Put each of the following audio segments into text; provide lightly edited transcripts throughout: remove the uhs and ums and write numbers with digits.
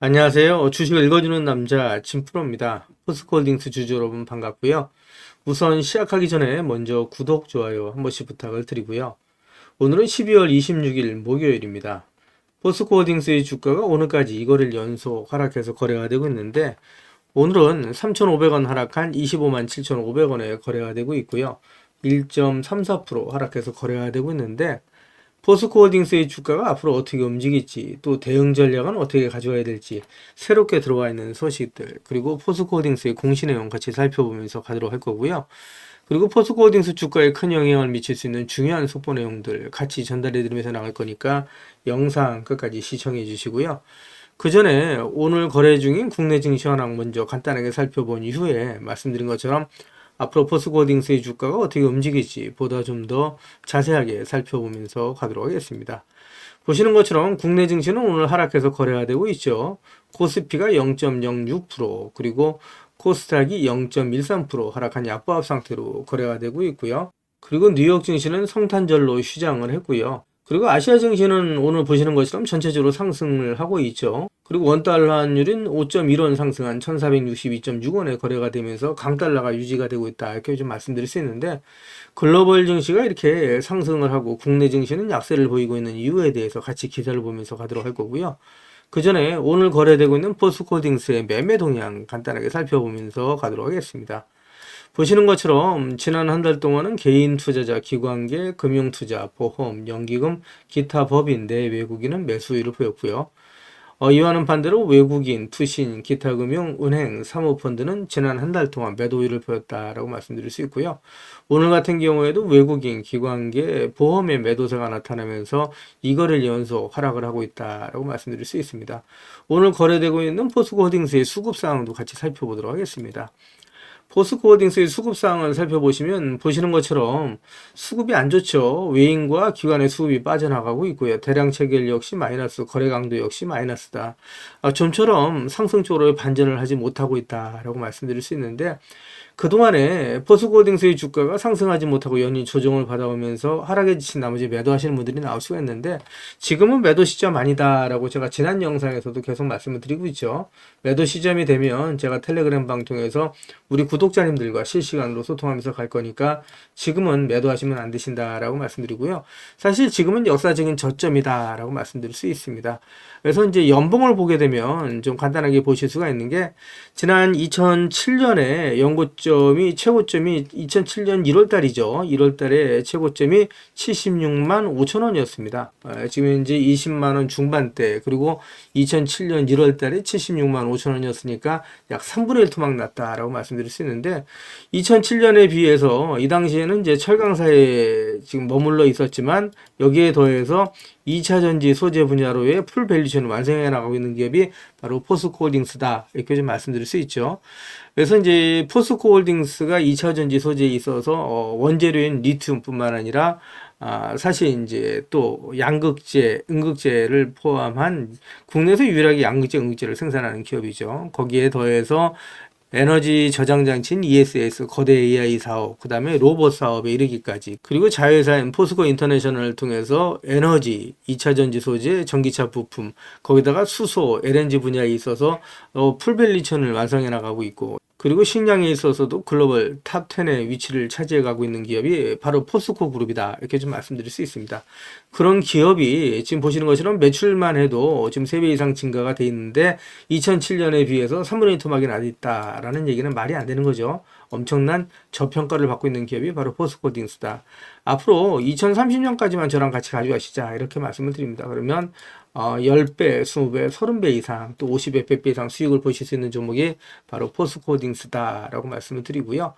안녕하세요. 주식을 읽어주는 남자 진프로입니다. 포스코홀딩스 주주 여러분 반갑고요. 우선 시작하기 전에 먼저 구독, 좋아요 한 번씩 부탁을 드리고요. 오늘은 12월 26일 목요일입니다. 포스코홀딩스의 주가가 오늘까지 이거를 연속 하락해서 거래가 되고 있는데 오늘은 3,500원 하락한 25만 7,500원에 거래가 되고 있고요. 1.34% 하락해서 거래가 되고 있는데 포스코홀딩스의 주가가 앞으로 어떻게 움직일지, 또 대응 전략은 어떻게 가져가야 될지, 새롭게 들어와 있는 소식들, 그리고 포스코홀딩스의 공시 내용 같이 살펴보면서 가도록 할 거고요. 그리고 포스코홀딩스 주가에 큰 영향을 미칠 수 있는 중요한 속보 내용들 같이 전달해 드리면서 나갈 거니까 영상 끝까지 시청해 주시고요. 그 전에 오늘 거래 중인 국내 증시 현황 먼저 간단하게 살펴본 이후에 말씀드린 것처럼 앞으로 포스코홀딩스의 주가가 어떻게 움직일지 보다 좀 더 자세하게 살펴보면서 가도록 하겠습니다. 보시는 것처럼 국내 증시는 오늘 하락해서 거래가 되고 있죠. 코스피가 0.06%, 그리고 코스닥이 0.13% 하락한 약보합 상태로 거래가 되고 있고요. 그리고 뉴욕 증시는 성탄절로 휴장을 했고요. 그리고 아시아 증시는 오늘 보시는 것처럼 전체적으로 상승을 하고 있죠. 그리고 원달러 환율은 5.1원 상승한 1462.6원에 거래가 되면서 강달러가 유지가 되고 있다, 이렇게 좀 말씀드릴 수 있는데, 글로벌 증시가 이렇게 상승을 하고 국내 증시는 약세를 보이고 있는 이유에 대해서 같이 기사를 보면서 가도록 할 거고요. 그 전에 오늘 거래되고 있는 포스코홀딩스의 매매 동향 간단하게 살펴보면서 가도록 하겠습니다. 보시는 것처럼 지난 한 달 동안은 개인 투자자, 기관계, 금융투자, 보험, 연기금, 기타 법인 내 외국인은 매수율을 보였고요. 이와는 반대로 외국인, 투신, 기타 금융, 은행, 사모펀드는 지난 한 달 동안 매도율을 보였다라고 말씀드릴 수 있고요. 오늘 같은 경우에도 외국인, 기관계, 보험의 매도세가 나타나면서 이거를 연속 하락을 하고 있다라고 말씀드릴 수 있습니다. 오늘 거래되고 있는 포스코홀딩스의 수급 상황도 같이 살펴보도록 하겠습니다. 포스코홀딩스의 수급 상황을 살펴보시면 보시는 것처럼 수급이 안 좋죠. 외인과 기관의 수급이 빠져나가고 있고요. 대량 체결 역시 마이너스, 거래 강도 역시 마이너스다. 좀처럼 상승 쪽으로 반전을 하지 못하고 있다라고 말씀드릴 수 있는데, 그동안에 포스코홀딩스의 주가가 상승하지 못하고 연일 조정을 받아오면서 하락에 지친 나머지 매도하시는 분들이 나올 수가 있는데, 지금은 매도 시점 아니다라고 제가 지난 영상에서도 계속 말씀을 드리고 있죠. 매도 시점이 되면 제가 텔레그램 방 통해서 우리 구독자님들과 실시간으로 소통하면서 갈 거니까 지금은 매도하시면 안 되신다라고 말씀드리고요. 사실 지금은 역사적인 저점이다라고 말씀드릴 수 있습니다. 그래서 이제 연봉을 보게 되면 좀 간단하게 보실 수가 있는 게, 지난 2007년에 연고점이 최고점이 2007년 1월 달이죠. 1월 달에 최고점이 76만 5천 원이었습니다. 지금 현재 20만 원 중반대, 그리고 2007년 1월 달에 76만 5천 원이었으니까 약 3분의 1 토막 났다라고 말씀드릴 수 있는데, 2007년에 비해서 이 당시에는 이제 철강사에 지금 머물러 있었지만 여기에 더해서 2차 전지 소재 분야로의 풀 밸류체를 완성해 나가고 있는 기업이 바로 포스코홀딩스다, 이렇게 좀 말씀드릴 수 있죠. 그래서 이제 포스코홀딩스가 2차 전지 소재에 있어서 원재료인 리튬뿐만 아니라 사실 이제 또 양극재, 음극재를 포함한 국내에서 유일하게 양극재, 음극재를 생산하는 기업이죠. 거기에 더해서 에너지 저장 장치인 ESS, 거대 AI 사업, 그 다음에 로봇 사업에 이르기까지, 그리고 자회사인 포스코 인터내셔널을 통해서 에너지, 2차 전지 소재, 전기차 부품, 거기다가 수소, LNG 분야에 있어서 풀밸리천을 완성해 나가고 있고, 그리고 식량에 있어서도 글로벌 탑 10의 위치를 차지해 가고 있는 기업이 바로 포스코 그룹이다, 이렇게 좀 말씀드릴 수 있습니다. 그런 기업이 지금 보시는 것처럼 매출만 해도 지금 3배 이상 증가가 돼 있는데 2007년에 비해서 3분의 1 토막이 나 있다라는 얘기는 말이 안 되는 거죠. 엄청난 저평가를 받고 있는 기업이 바로 포스코홀딩스다. 앞으로 2030년까지만 저랑 같이 가져가시자, 이렇게 말씀을 드립니다. 그러면 10배, 20배, 30배 이상, 또 50배, 100배 이상 수익을 보실 수 있는 종목이 바로 포스코홀딩스다라고 말씀을 드리고요.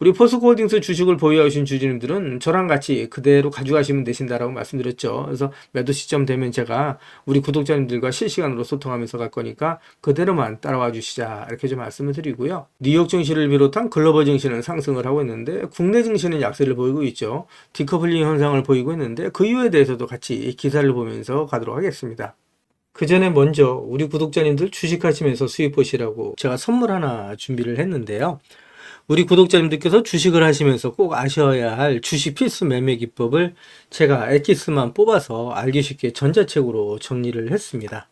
우리 포스코홀딩스 주식을 보유하신 주주님들은 저랑 같이 그대로 가져가시면 되신다라고 말씀드렸죠. 그래서 매도 시점 되면 제가 우리 구독자님들과 실시간으로 소통하면서 갈 거니까 그대로만 따라와 주시자, 이렇게 좀 말씀을 드리고요. 뉴욕 증시를 비롯한 글로벌 증시는 상승을 하고 있는데 국내 증시는 약세를 보이고 있죠. 디커플링 현상을 보이고 있는데 그 이유에 대해서도 같이 기사를 보면서 가도록 하겠습니다. 그 전에 먼저 우리 구독자님들 주식하시면서 수익 보시라고 제가 선물 하나 준비를 했는데요. 우리 구독자님들께서 주식을 하시면서 꼭 아셔야 할 주식 필수 매매 기법을 제가 엑기스만 뽑아서 알기 쉽게 전자책으로 정리를 했습니다.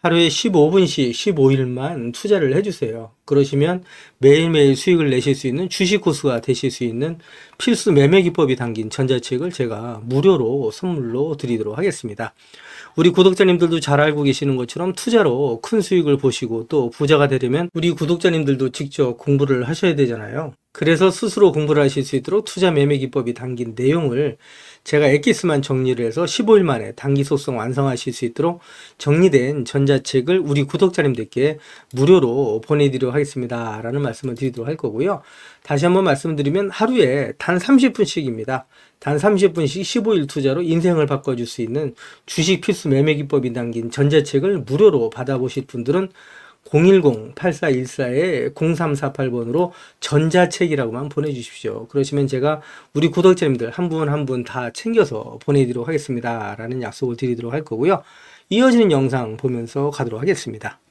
하루에 15분씩 15일만 투자를 해주세요. 그러시면 매일매일 수익을 내실 수 있는 주식 고수가 되실 수 있는 필수 매매 기법이 담긴 전자책을 제가 무료로 선물로 드리도록 하겠습니다. 우리 구독자님들도 잘 알고 계시는 것처럼 투자로 큰 수익을 보시고 또 부자가 되려면 우리 구독자님들도 직접 공부를 하셔야 되잖아요. 그래서 스스로 공부를 하실 수 있도록 투자 매매 기법이 담긴 내용을 제가 엑기스만 정리를 해서 15일 만에 단기 속성 완성하실 수 있도록 정리된 전자책을 우리 구독자님들께 무료로 보내드리도록 하겠습니다. 라는 말씀을 드리도록 할 거고요. 다시 한번 말씀드리면 하루에 단 30분씩입니다. 단 30분씩 15일 투자로 인생을 바꿔줄 수 있는 주식 필수 매매 기법이 담긴 전자책을 무료로 받아보실 분들은 010-8414-0348번으로 전자책이라고만 보내주십시오. 그러시면 제가 우리 구독자님들 한 분 한 분 다 챙겨서 보내드리도록 하겠습니다. 라는 약속을 드리도록 할 거고요. 이어지는 영상 보면서 가도록 하겠습니다.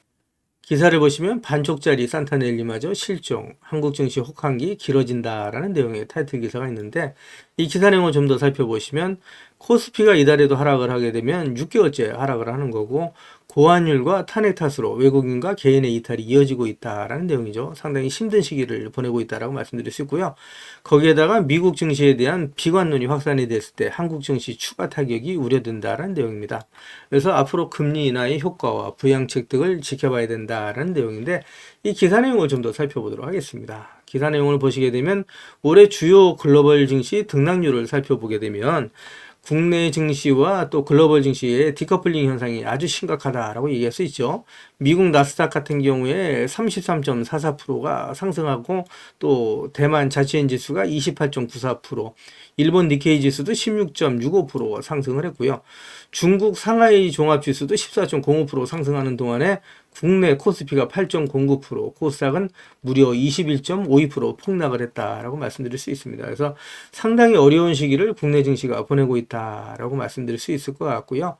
기사를 보시면 반쪽짜리 산타넬리마저 실종, 한국 증시 혹한기 길어진다라는 내용의 타이틀 기사가 있는데 이 기사 내용을 좀 더 살펴보시면 코스피가 이달에도 하락을 하게 되면 6개월째 하락을 하는 거고 고환율과 탄핵 탓으로 외국인과 개인의 이탈이 이어지고 있다라는 내용이죠. 상당히 힘든 시기를 보내고 있다라고 말씀드릴 수 있고요. 거기에다가 미국 증시에 대한 비관론이 확산이 됐을 때 한국 증시 추가 타격이 우려된다라는 내용입니다. 그래서 앞으로 금리 인하의 효과와 부양책 등을 지켜봐야 된다라는 내용인데 이 기사 내용을 좀 더 살펴보도록 하겠습니다. 기사 내용을 보시게 되면 올해 주요 글로벌 증시 등락률을 살펴보게 되면 국내 증시와 또 글로벌 증시의 디커플링 현상이 아주 심각하다라고 얘기할 수 있죠. 미국 나스닥 같은 경우에 33.44%가 상승하고 또 대만 자치엔 지수가 28.94%, 일본 니케이 지수도 16.65% 상승을 했고요. 중국 상하이 종합지수도 14.05% 상승하는 동안에 국내 코스피가 8.09%, 코스닥은 무려 21.52% 폭락을 했다라고 말씀드릴 수 있습니다. 그래서 상당히 어려운 시기를 국내 증시가 보내고 있다라고 말씀드릴 수 있을 것 같고요.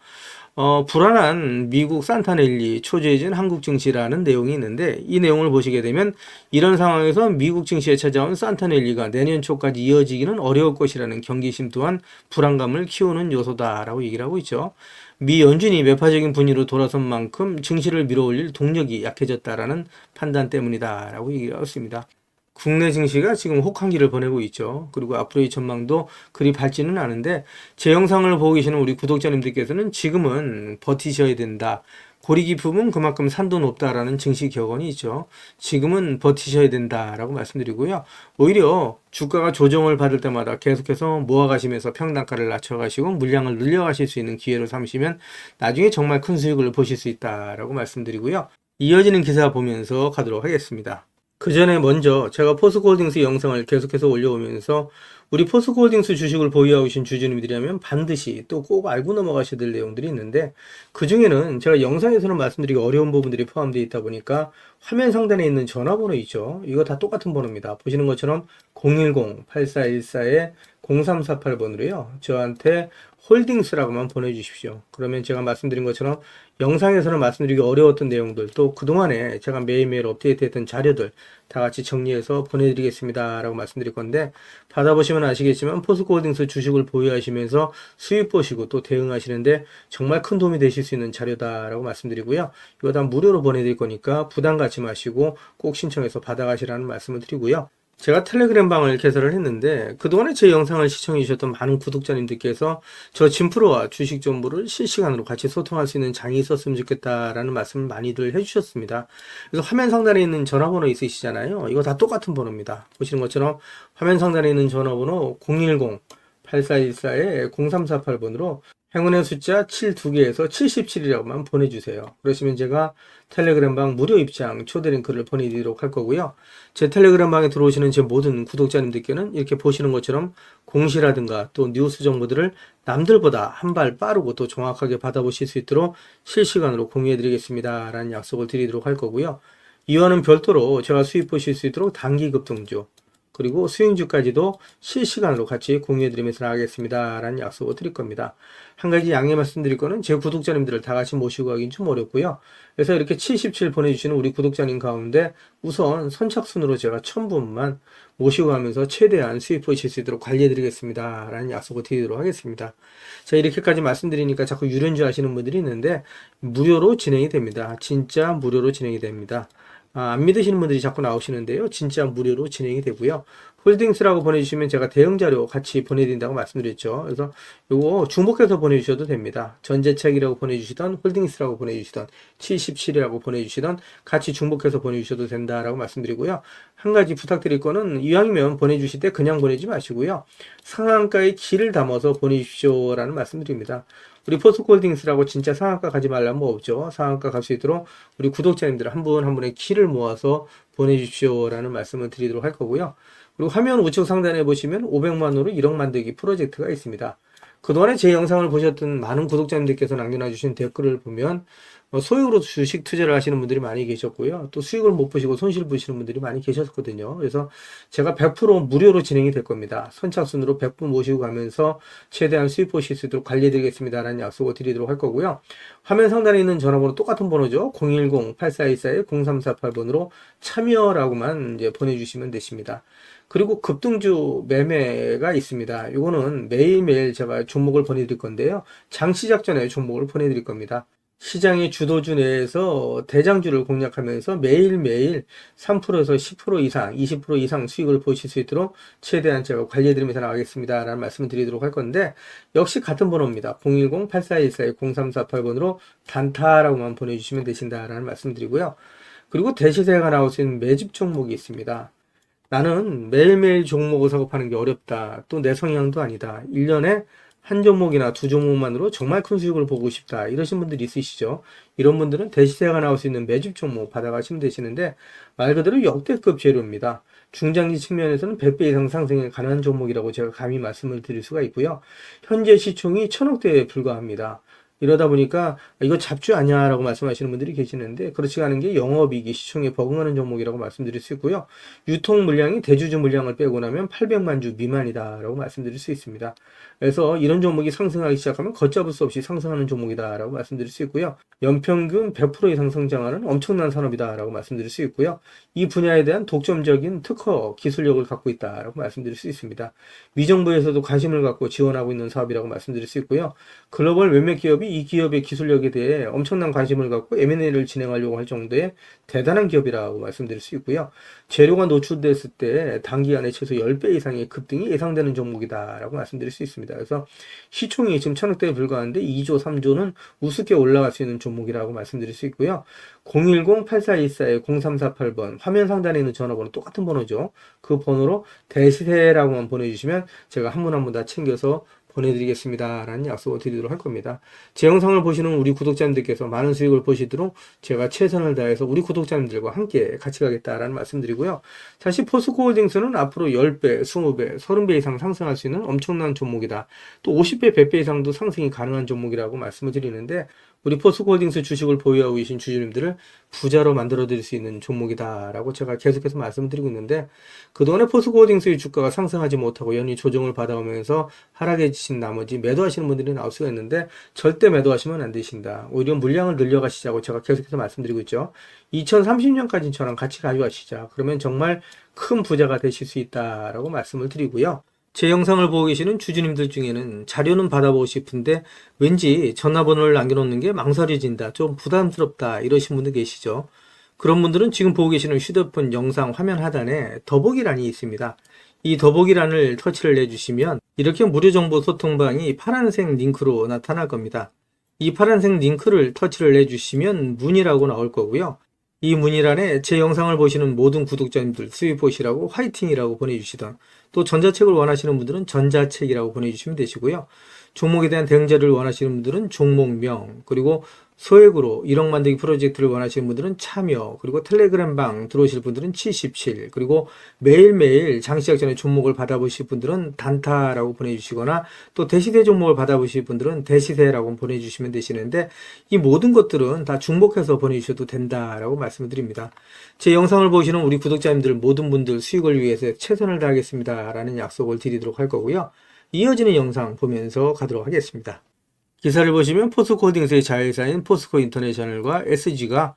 불안한 미국 산타넬리 초재해진 한국 증시라는 내용이 있는데 이 내용을 보시게 되면 이런 상황에서 미국 증시에 찾아온 산타넬리가 내년 초까지 이어지기는 어려울 것이라는 경계심 또한 불안감을 키우는 요소다라고 얘기를 하고 있죠. 미 연준이 매파적인 분위기로 돌아선 만큼 증시를 밀어올릴 동력이 약해졌다라는 판단 때문이다라고 얘기를 하고 있습니다. 국내 증시가 지금 혹한기를 보내고 있죠. 그리고 앞으로의 전망도 그리 밝지는 않은데 제 영상을 보고 계시는 우리 구독자님들께서는 지금은 버티셔야 된다. 고리 깊음은 그만큼 산도 높다라는 증시 격언이 있죠. 지금은 버티셔야 된다라고 말씀드리고요. 오히려 주가가 조정을 받을 때마다 계속해서 모아가시면서 평단가를 낮춰가시고 물량을 늘려가실 수 있는 기회로 삼으시면 나중에 정말 큰 수익을 보실 수 있다라고 말씀드리고요. 이어지는 기사 보면서 가도록 하겠습니다. 그 전에 먼저 제가 포스코홀딩스 영상을 계속해서 올려오면서 우리 포스코홀딩스 주식을 보유하고 계신 주주님들이라면 반드시 또 꼭 알고 넘어가셔야 될 내용들이 있는데 그 중에는 제가 영상에서는 말씀드리기 어려운 부분들이 포함되어 있다 보니까 화면 상단에 있는 전화번호 있죠. 이거 다 똑같은 번호입니다. 보시는 것처럼 010-8414-0348번으로요. 저한테 홀딩스라고만 보내주십시오. 그러면 제가 말씀드린 것처럼 영상에서는 말씀드리기 어려웠던 내용들 또 그동안에 제가 매일매일 업데이트했던 자료들 다 같이 정리해서 보내드리겠습니다 라고 말씀드릴 건데 받아보시면 아시겠지만 포스코홀딩스 주식을 보유하시면서 수익 보시고 또 대응하시는데 정말 큰 도움이 되실 수 있는 자료다라고 말씀드리고요. 이거 다 무료로 보내드릴 거니까 부담 갖지 마시고 꼭 신청해서 받아가시라는 말씀을 드리고요. 제가 텔레그램 방을 개설을 했는데 그동안에 제 영상을 시청해 주셨던 많은 구독자님들께서 저 진프로와 주식 정보를 실시간으로 같이 소통할 수 있는 장이 있었으면 좋겠다라는 말씀을 많이들 해주셨습니다. 그래서 화면 상단에 있는 전화번호 있으시잖아요. 이거 다 똑같은 번호입니다. 보시는 것처럼 화면 상단에 있는 전화번호 010-8414-0348번으로 행운의 숫자 7 2개에서 77이라고만 보내주세요. 그러시면 제가 텔레그램 방 무료 입장 초대 링크를 보내드리도록 할 거고요. 제 텔레그램 방에 들어오시는 제 모든 구독자님들께는 이렇게 보시는 것처럼 공시라든가 또 뉴스 정보들을 남들보다 한 발 빠르고 또 정확하게 받아보실 수 있도록 실시간으로 공유해드리겠습니다. 라는 약속을 드리도록 할 거고요. 이와는 별도로 제가 수익 보실 수 있도록 단기 급등주 그리고 수익주까지도 실시간으로 같이 공유해드리면서 나가겠습니다 라는 약속을 드릴 겁니다. 한 가지 양해 말씀드릴 거는 제 구독자님들을 다 같이 모시고 가긴 좀 어렵고요. 그래서 이렇게 77 보내주시는 우리 구독자님 가운데 우선 선착순으로 제가 1000분만 모시고 가면서 최대한 수익 보실 수 있도록 관리해드리겠습니다 라는 약속을 드리도록 하겠습니다. 자, 이렇게까지 말씀드리니까 자꾸 유료인 줄 아시는 분들이 있는데 무료로 진행이 됩니다. 진짜 무료로 진행이 됩니다. 안 믿으시는 분들이 자꾸 나오시는데요. 진짜 무료로 진행이 되고요. 홀딩스라고 보내주시면 제가 대응 자료 같이 보내드린다고 말씀드렸죠. 그래서 요거 중복해서 보내주셔도 됩니다. 전재책이라고 보내주시던 홀딩스라고 보내주시던 77이라고 보내주시던 같이 중복해서 보내주셔도 된다라고 말씀드리고요. 한 가지 부탁드릴 거는 이왕이면 보내주실 때 그냥 보내지 마시고요. 상한가에 키를 담아서 보내주십시오라는 말씀드립니다. 우리 포스코홀딩스라고 진짜 상한가 가지 말라면 뭐 없죠. 상한가 갈 수 있도록 우리 구독자님들 한 분 한 분의 키를 모아서 보내주십시오라는 말씀을 드리도록 할 거고요. 그리고 화면 우측 상단에 보시면 500만원으로 1억 만들기 프로젝트가 있습니다. 그동안에 제 영상을 보셨던 많은 구독자님들께서 남겨놔주신 댓글을 보면 소액으로 주식 투자를 하시는 분들이 많이 계셨고요. 또 수익을 못 보시고 손실 보시는 분들이 많이 계셨거든요. 그래서 제가 100% 무료로 진행이 될 겁니다. 선착순으로 100분 모시고 가면서 최대한 수익 보실 수 있도록 관리해드리겠습니다라는 약속을 드리도록 할 거고요. 화면 상단에 있는 전화번호 똑같은 번호죠. 010-8424-0348번으로 참여라고만 이제 보내주시면 되십니다. 그리고 급등주 매매가 있습니다. 이거는 매일매일 제가 종목을 보내드릴 건데요. 장 시작 전에 종목을 보내드릴 겁니다. 시장의 주도주 내에서 대장주를 공략하면서 매일매일 3%에서 10% 이상, 20% 이상 수익을 보실 수 있도록 최대한 제가 관리해드리면서 나가겠습니다 라는 말씀을 드리도록 할 건데, 역시 같은 번호입니다. 010-8414-0348번으로 단타라고만 보내주시면 되신다라는 말씀 드리고요. 그리고 대시세가 나올 수 있는 매집 종목이 있습니다. 나는 매일매일 종목을 사고파는 게 어렵다. 또 내 성향도 아니다. 1년에 한 종목이나 두 종목만으로 정말 큰 수익을 보고 싶다. 이러신 분들이 있으시죠. 이런 분들은 대시세가 나올 수 있는 매집 종목 받아가시면 되시는데, 말 그대로 역대급 재료입니다. 중장기 측면에서는 100배 이상 상승에 가능한 종목이라고 제가 감히 말씀을 드릴 수가 있고요. 현재 시총이 1000억대에 불과합니다. 이러다 보니까 이거 잡주 아니야 라고 말씀하시는 분들이 계시는데, 그렇지 않은 게 영업이익이 시총에 버금가는 종목이라고 말씀드릴 수 있고요. 유통 물량이 대주주 물량을 빼고 나면 800만 주 미만이다 라고 말씀드릴 수 있습니다. 그래서 이런 종목이 상승하기 시작하면 걷잡을 수 없이 상승하는 종목이다 라고 말씀드릴 수 있고요. 연평균 100% 이상 성장하는 엄청난 산업이다 라고 말씀드릴 수 있고요. 이 분야에 대한 독점적인 특허 기술력을 갖고 있다 라고 말씀드릴 수 있습니다. 미정부에서도 관심을 갖고 지원하고 있는 사업이라고 말씀드릴 수 있고요. 글로벌 몇몇 기업이 이 기업의 기술력에 대해 엄청난 관심을 갖고 M&A를 진행하려고 할 정도의 대단한 기업이라고 말씀드릴 수 있고요. 재료가 노출됐을 때 단기간에 최소 10배 이상의 급등이 예상되는 종목이다 라고 말씀드릴 수 있습니다. 그래서 시총이 지금 1000억대에 불과한데 2조, 3조는 우습게 올라갈 수 있는 종목이라고 말씀드릴 수 있고요. 010-8424-0348번 화면 상단에 있는 전화번호 똑같은 번호죠. 그 번호로 대시세라고만 보내주시면 제가 한 분 한 분 다 챙겨서 보내드리겠습니다 라는 약속을 드리도록 할 겁니다. 제 영상을 보시는 우리 구독자님들께서 많은 수익을 보시도록 제가 최선을 다해서 우리 구독자님들과 함께 같이 가겠다라는 말씀드리고요. 사실 포스코홀딩스는 앞으로 10배, 20배, 30배 이상 상승할 수 있는 엄청난 종목이다. 또 50배, 100배 이상도 상승이 가능한 종목이라고 말씀을 드리는데, 우리 포스코홀딩스 주식을 보유하고 계신 주주님들을 부자로 만들어 드릴 수 있는 종목이다 라고 제가 계속해서 말씀드리고 있는데, 그동안에 포스코홀딩스의 주가가 상승하지 못하고 연이 조정을 받아오면서 하락해지신 나머지 매도하시는 분들이 나올 수가 있는데, 절대 매도하시면 안 되신다. 오히려 물량을 늘려가시자고 제가 계속해서 말씀드리고 있죠. 2030년까지 저랑 같이 가져가시자. 그러면 정말 큰 부자가 되실 수 있다라고 말씀을 드리고요. 제 영상을 보고 계시는 주주님들 중에는 자료는 받아보고 싶은데 왠지 전화번호를 남겨놓는 게 망설여진다, 좀 부담스럽다 이러신 분들 계시죠. 그런 분들은 지금 보고 계시는 휴대폰 영상 화면 하단에 더보기란이 있습니다. 이 더보기란을 터치를 해주시면 이렇게 무료정보 소통방이 파란색 링크로 나타날 겁니다. 이 파란색 링크를 터치를 해주시면 문의라고 나올 거고요. 이 문의란에 제 영상을 보시는 모든 구독자님들 수익 보시라고 화이팅이라고 보내주시던, 또 전자책을 원하시는 분들은 전자책이라고 보내주시면 되시고요. 종목에 대한 대응 자료를 원하시는 분들은 종목명, 그리고 소액으로 1억 만들기 프로젝트를 원하시는 분들은 참여, 그리고 텔레그램방 들어오실 분들은 77, 그리고 매일매일 장시작 전에 종목을 받아보실 분들은 단타라고 보내주시거나 또 대시세 종목을 받아보실 분들은 대시세라고 보내주시면 되시는데, 이 모든 것들은 다 중복해서 보내주셔도 된다라고 말씀을 드립니다. 제 영상을 보시는 우리 구독자님들 모든 분들 수익을 위해서 최선을 다하겠습니다 라는 약속을 드리도록 할 거고요. 이어지는 영상 보면서 가도록 하겠습니다. 기사를 보시면 포스코홀딩스의 자회사인 포스코 인터내셔널과 SG가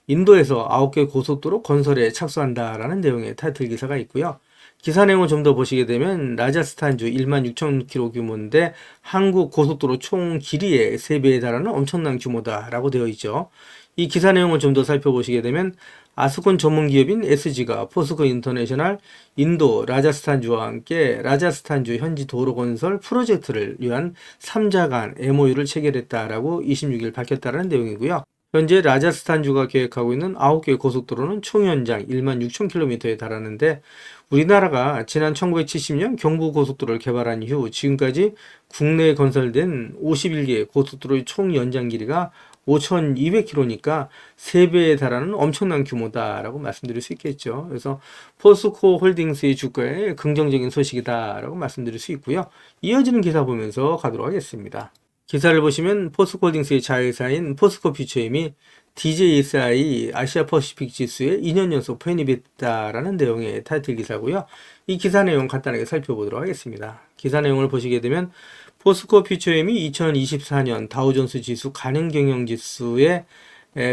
인도에서 9개 고속도로 건설에 착수한다라는 내용의 타이틀 기사가 있고요. 기사 내용을 좀 더 보시게 되면 라자스탄주 16,000km 규모인데 한국 고속도로 총 길이의 3배에 달하는 엄청난 규모다라고 되어 있죠. 이 기사 내용을 좀 더 살펴보시게 되면 아스콘 전문 기업인 SG가 포스코 인터내셔널 인도 라자스탄주와 함께 라자스탄주 현지 도로 건설 프로젝트를 위한 3자 간 MOU를 체결했다라고 26일 밝혔다는 내용이고요. 현재 라자스탄주가 계획하고 있는 9개 고속도로는 총 연장 16,000km에 달하는데 우리나라가 지난 1970년 경부고속도로를 개발한 이후 지금까지 국내에 건설된 51개 고속도로의 총 연장 길이가 5,200km니까 3배에 달하는 엄청난 규모다라고 말씀드릴 수 있겠죠. 그래서 포스코 홀딩스의 주가에 긍정적인 소식이다라고 말씀드릴 수 있고요. 이어지는 기사 보면서 가도록 하겠습니다. 기사를 보시면 포스코 홀딩스의 자회사인 포스코 퓨처엠이 DJSI 아시아 퍼시픽 지수에 2년 연속 편입했다라는 내용의 타이틀 기사고요. 이 기사 내용 간단하게 살펴보도록 하겠습니다. 기사 내용을 보시게 되면 포스코 퓨처엠이 2024년 다우존스 지수 가능경영지수의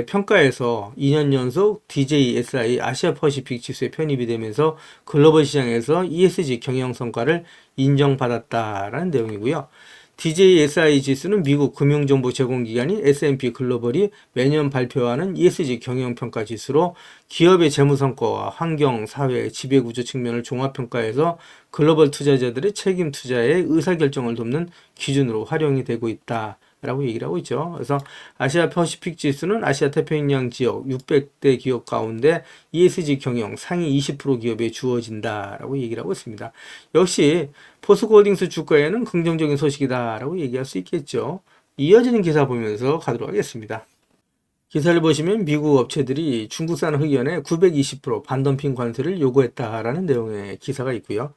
평가에서 2년 연속 DJSI 아시아 퍼시픽 지수에 편입이 되면서 글로벌 시장에서 ESG 경영 성과를 인정받았다라는 내용이고요. DJSI 지수는 미국 금융정보 제공기관인 S&P 글로벌이 매년 발표하는 ESG 경영평가 지수로 기업의 재무성과와 환경, 사회, 지배구조 측면을 종합평가해서 글로벌 투자자들의 책임 투자의 의사결정을 돕는 기준으로 활용이 되고 있다 라고 얘기를 하고 있죠. 그래서 아시아 퍼시픽 지수는 아시아 태평양 지역 600대 기업 가운데 ESG 경영 상위 20% 기업에 주어진다 라고 얘기를 하고 있습니다. 역시 포스코홀딩스 주가에는 긍정적인 소식이다 라고 얘기할 수 있겠죠. 이어지는 기사 보면서 가도록 하겠습니다. 기사를 보시면 미국 업체들이 중국산 흑연에 920% 반덤핑 관세를 요구했다라는 내용의 기사가 있고요.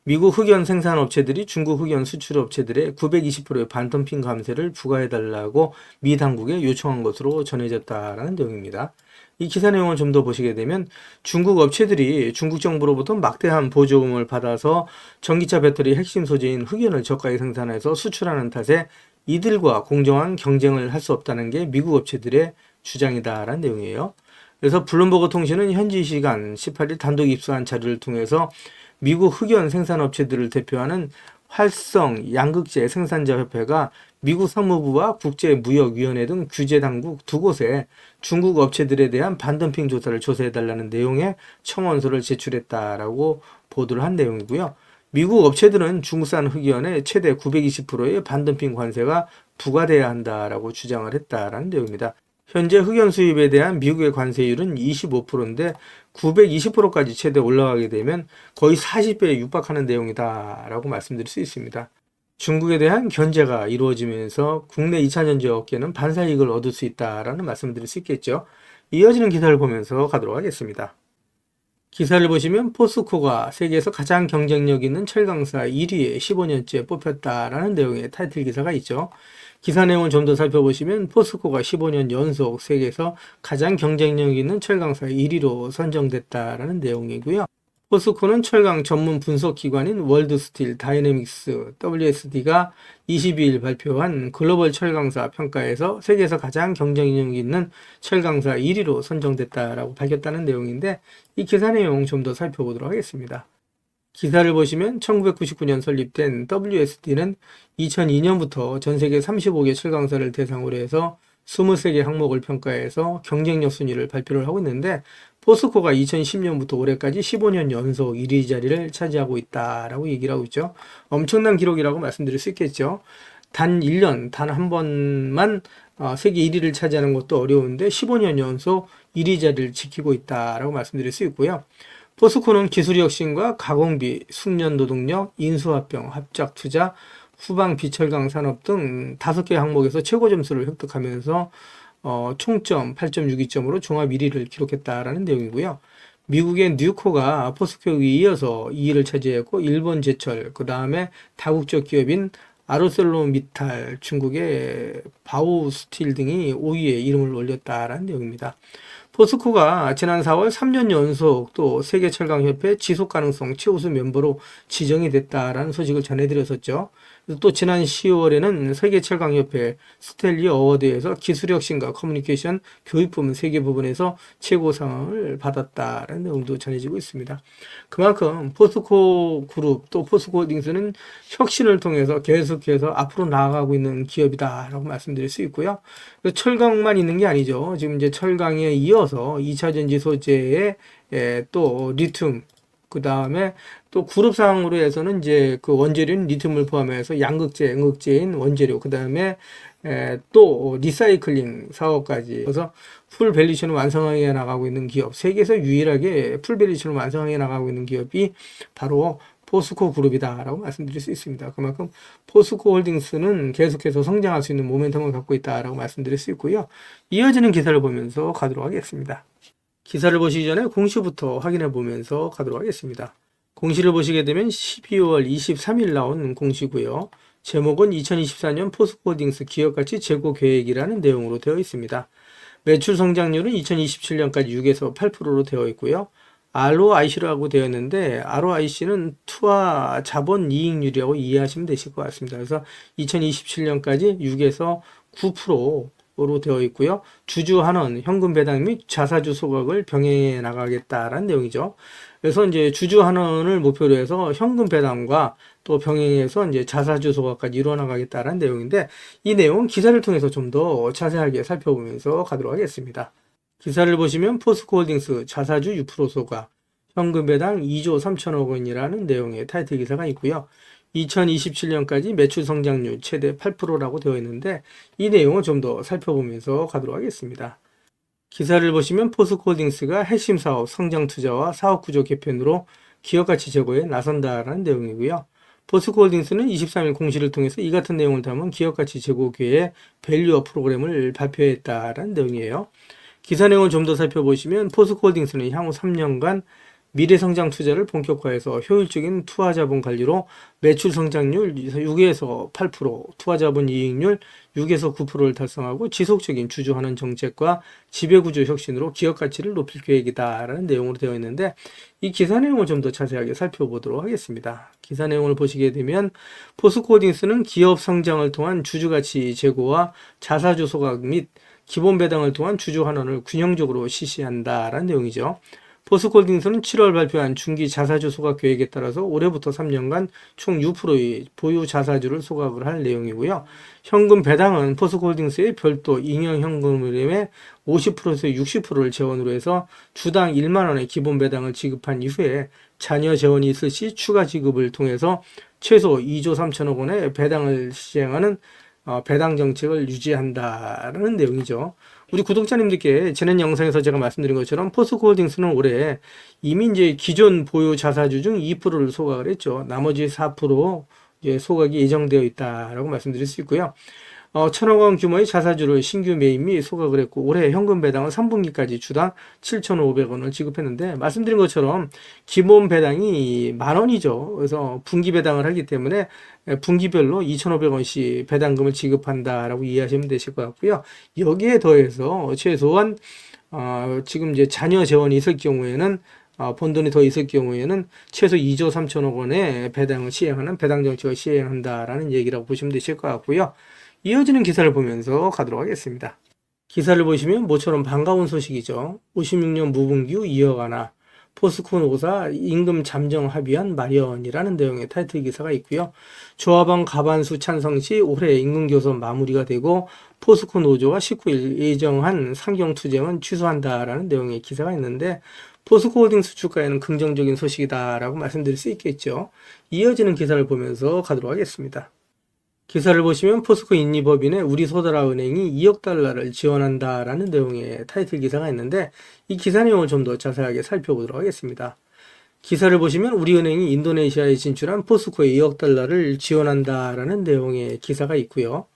미국 흑연 생산 업체들이 중국 흑연 수출 업체들의 920%의 반덤핑 감세를 부과해달라고 미 당국에 요청한 것으로 전해졌다라는 내용입니다. 이 기사 내용을 좀 더 보시게 되면 중국 업체들이 중국 정부로부터 막대한 보조금을 받아서 전기차 배터리 핵심 소재인 흑연을 저가에 생산해서 수출하는 탓에 이들과 공정한 경쟁을 할 수 없다는 게 미국 업체들의 주장이다라는 내용이에요. 그래서 블룸버그 통신은 현지 시간 18일 단독 입수한 자료를 통해서 미국 흑연 생산업체들을 대표하는 활성 양극재 생산자 협회가 미국 상무부와 국제무역위원회 등 규제 당국 두 곳에 중국 업체들에 대한 반덤핑 조사를 조사해달라는 내용의 청원서를 제출했다라고 보도를 한 내용이고요. 미국 업체들은 중국산 흑연에 최대 920%의 반덤핑 관세가 부과돼야 한다라고 주장을 했다라는 내용입니다. 현재 흑연 수입에 대한 미국의 관세율은 25%인데 920%까지 최대 올라가게 되면 거의 40배에 육박하는 내용이다라고 말씀드릴 수 있습니다. 중국에 대한 견제가 이루어지면서 국내 2차전지 업계는 반사이익을 얻을 수 있다라는 말씀을 드릴 수 있겠죠. 이어지는 기사를 보면서 가도록 하겠습니다. 기사를 보시면 포스코가 세계에서 가장 경쟁력 있는 철강사 1위에 15년째 뽑혔다라는 내용의 타이틀 기사가 있죠. 기사 내용을 좀 더 살펴보시면 포스코가 15년 연속 세계에서 가장 경쟁력 있는 철강사 1위로 선정됐다라는 내용이고요. 포스코는 철강 전문 분석 기관인 월드스틸 다이내믹스 WSD가 22일 발표한 글로벌 철강사 평가에서 세계에서 가장 경쟁력 있는 철강사 1위로 선정됐다라고 밝혔다는 내용인데 이 기사 내용 좀 더 살펴보도록 하겠습니다. 기사를 보시면 1999년 설립된 WSD는 2002년부터 전 세계 35개 철강사를 대상으로 해서 23개 항목을 평가해서 경쟁력 순위를 발표를 하고 있는데 포스코가 2010년부터 올해까지 15년 연속 1위 자리를 차지하고 있다라고 얘기를 하고 있죠. 엄청난 기록이라고 말씀드릴 수 있겠죠. 단 1년, 단 한 번만 세계 1위를 차지하는 것도 어려운데 15년 연속 1위 자리를 지키고 있다라고 말씀드릴 수 있고요. 포스코는 기술 혁신과 가공비, 숙련 노동력, 인수합병, 합작 투자, 후방 비철강 산업 등 5개 항목에서 최고 점수를 획득하면서 총점 8.62점으로 종합 1위를 기록했다라는 내용이고요. 미국의 뉴코가 포스코에 이어서 2위를 차지했고, 일본 제철, 그 다음에 다국적 기업인 아르셀로미탈, 중국의 바오스틸 등이 5위에 이름을 올렸다라는 내용입니다. 포스코가 지난 4월 3년 연속 또 세계철강협회 지속가능성 최우수 멤버로 지정이 됐다라는 소식을 전해드렸었죠. 또 지난 10월에는 세계철강협회 스탠리 어워드에서 기술혁신과 커뮤니케이션 교육 부문 3개 부분에서 최고상을 받았다라는 내용도 전해지고 있습니다. 그만큼 포스코 그룹 또 포스코홀딩스는 혁신을 통해서 계속해서 앞으로 나아가고 있는 기업이다라고 말씀드릴 수 있고요. 철강만 있는 게 아니죠. 지금 이제 철강에 이어서 2차전지 소재에 또 리튬, 그 다음에 또 그룹상으로 해서는 이제 그 원재료인 리튬을 포함해서 양극재, 음극재인 원재료, 그 다음에 또 리사이클링 사업까지. 그래서 풀 밸류체인을 완성해 나가고 있는 기업, 세계에서 유일하게 풀 밸류체인을 완성해 나가고 있는 기업이 바로 포스코 그룹이다라고 말씀드릴 수 있습니다. 그만큼 포스코 홀딩스는 계속해서 성장할 수 있는 모멘텀을 갖고 있다라고 말씀드릴 수 있고요. 이어지는 기사를 보면서 가도록 하겠습니다. 기사를 보시기 전에 공시부터 확인해 보면서 가도록 하겠습니다. 공시를 보시게 되면 12월 23일 나온 공시고요. 제목은 2024년 포스코홀딩스 기업가치 재고 계획이라는 내용으로 되어 있습니다. 매출 성장률은 2027년까지 6에서 8%로 되어 있고요. ROIC라고 되어 있는데 ROIC는 투하 자본 이익률이라고 이해하시면 되실 것 같습니다. 그래서 2027년까지 6에서 9%로 되어 있고요. 주주환원, 현금 배당 및 자사주 소각을 병행해 나가겠다라는 내용이죠. 그래서 이제 주주환원을 목표로 해서 현금 배당과 또 병행해서 이제 자사주 소각까지 이루어 나가겠다라는 내용인데, 이 내용은 기사를 통해서 좀 더 자세하게 살펴보면서 가도록 하겠습니다. 기사를 보시면 포스코홀딩스 자사주 6% 소각, 현금 배당 2조 3천억 원이라는 내용의 타이틀 기사가 있고요. 2027년까지 매출 성장률 최대 8%라고 되어 있는데, 이 내용을 좀 더 살펴보면서 가도록 하겠습니다. 기사를 보시면 포스코홀딩스가 핵심 사업 성장 투자와 사업 구조 개편으로 기업 가치 제고에 나선다라는 내용이고요. 포스코홀딩스는 23일 공시를 통해서 이 같은 내용을 담은 기업 가치 제고 계획 밸류업 프로그램을 발표했다라는 내용이에요. 기사 내용을 좀 더 살펴보시면 포스코홀딩스는 향후 3년간 미래성장 투자를 본격화해서 효율적인 투하자본 관리로 매출 성장률 6에서 8%, 투하자본 이익률 6에서 9%를 달성하고 지속적인 주주환원 정책과 지배구조 혁신으로 기업 가치를 높일 계획이다라는 내용으로 되어 있는데, 이 기사 내용을 좀 더 자세하게 살펴보도록 하겠습니다. 기사 내용을 보시게 되면 포스코홀딩스는 기업 성장을 통한 주주가치 제고와 자사주 소각 및 기본 배당을 통한 주주환원을 균형적으로 실시한다라는 내용이죠. 포스코홀딩스는 7월 발표한 중기 자사주 소각 계획에 따라서 올해부터 3년간 총 6%의 보유 자사주를 소각을 할 내용이고요. 현금 배당은 포스코홀딩스의 별도 잉여 현금흐름의 50%에서 60%를 재원으로 해서 주당 1만 원의 기본 배당을 지급한 이후에 자녀 재원이 있을 시 추가 지급을 통해서 최소 2조 3천억 원의 배당을 시행하는 배당 정책을 유지한다라는 내용이죠. 우리 구독자님들께 지난 영상에서 제가 말씀드린 것처럼 포스코홀딩스는 올해 이미 이제 기존 보유 자사주 중 2%를 소각을 했죠. 나머지 4% 이제 소각이 예정되어 있다라고 말씀드릴 수 있고요. 1,000억 원 규모의 자사주를 신규 매입 및 소각을 했고, 올해 현금 배당은 3분기까지 주당 7,500원을 지급했는데, 말씀드린 것처럼 기본 배당이 10,000원이죠. 그래서 분기 배당을 하기 때문에 분기별로 2,500원씩 배당금을 지급한다라고 이해하시면 되실 것 같고요. 여기에 더해서 최소한 지금 이제 자녀 재원이 있을 경우에는 번 돈이 더 있을 경우에는 최소 2조 3천억 원의 배당을 시행하는 배당 정책을 시행한다라는 얘기라고 보시면 되실 것 같고요. 이어지는 기사를 보면서 가도록 하겠습니다. 기사를 보시면 모처럼 반가운 소식이죠. 56년 무분기 이어가나 포스코 노사 임금 잠정 합의안 마련이라는 내용의 타이틀 기사가 있고요. 조합원 가반수 찬성 시 올해 임금 교섭 마무리가 되고 포스코 노조가 19일 예정한 상경투쟁은 취소한다라는 내용의 기사가 있는데, 포스코홀딩스 주가에는 긍정적인 소식이다라고 말씀드릴 수 있겠죠. 이어지는 기사를 보면서 가도록 하겠습니다. 기사를 보시면 포스코 인리법인의 우리소다라은행이 2억 달러를 지원한다라는 내용의 타이틀 기사가 있는데, 이 기사 내용을 좀 더 자세하게 살펴보도록 하겠습니다. 기사를 보시면 우리은행이 인도네시아에 진출한 포스코에 2억 달러를 지원한다라는 내용의 기사가 있고요.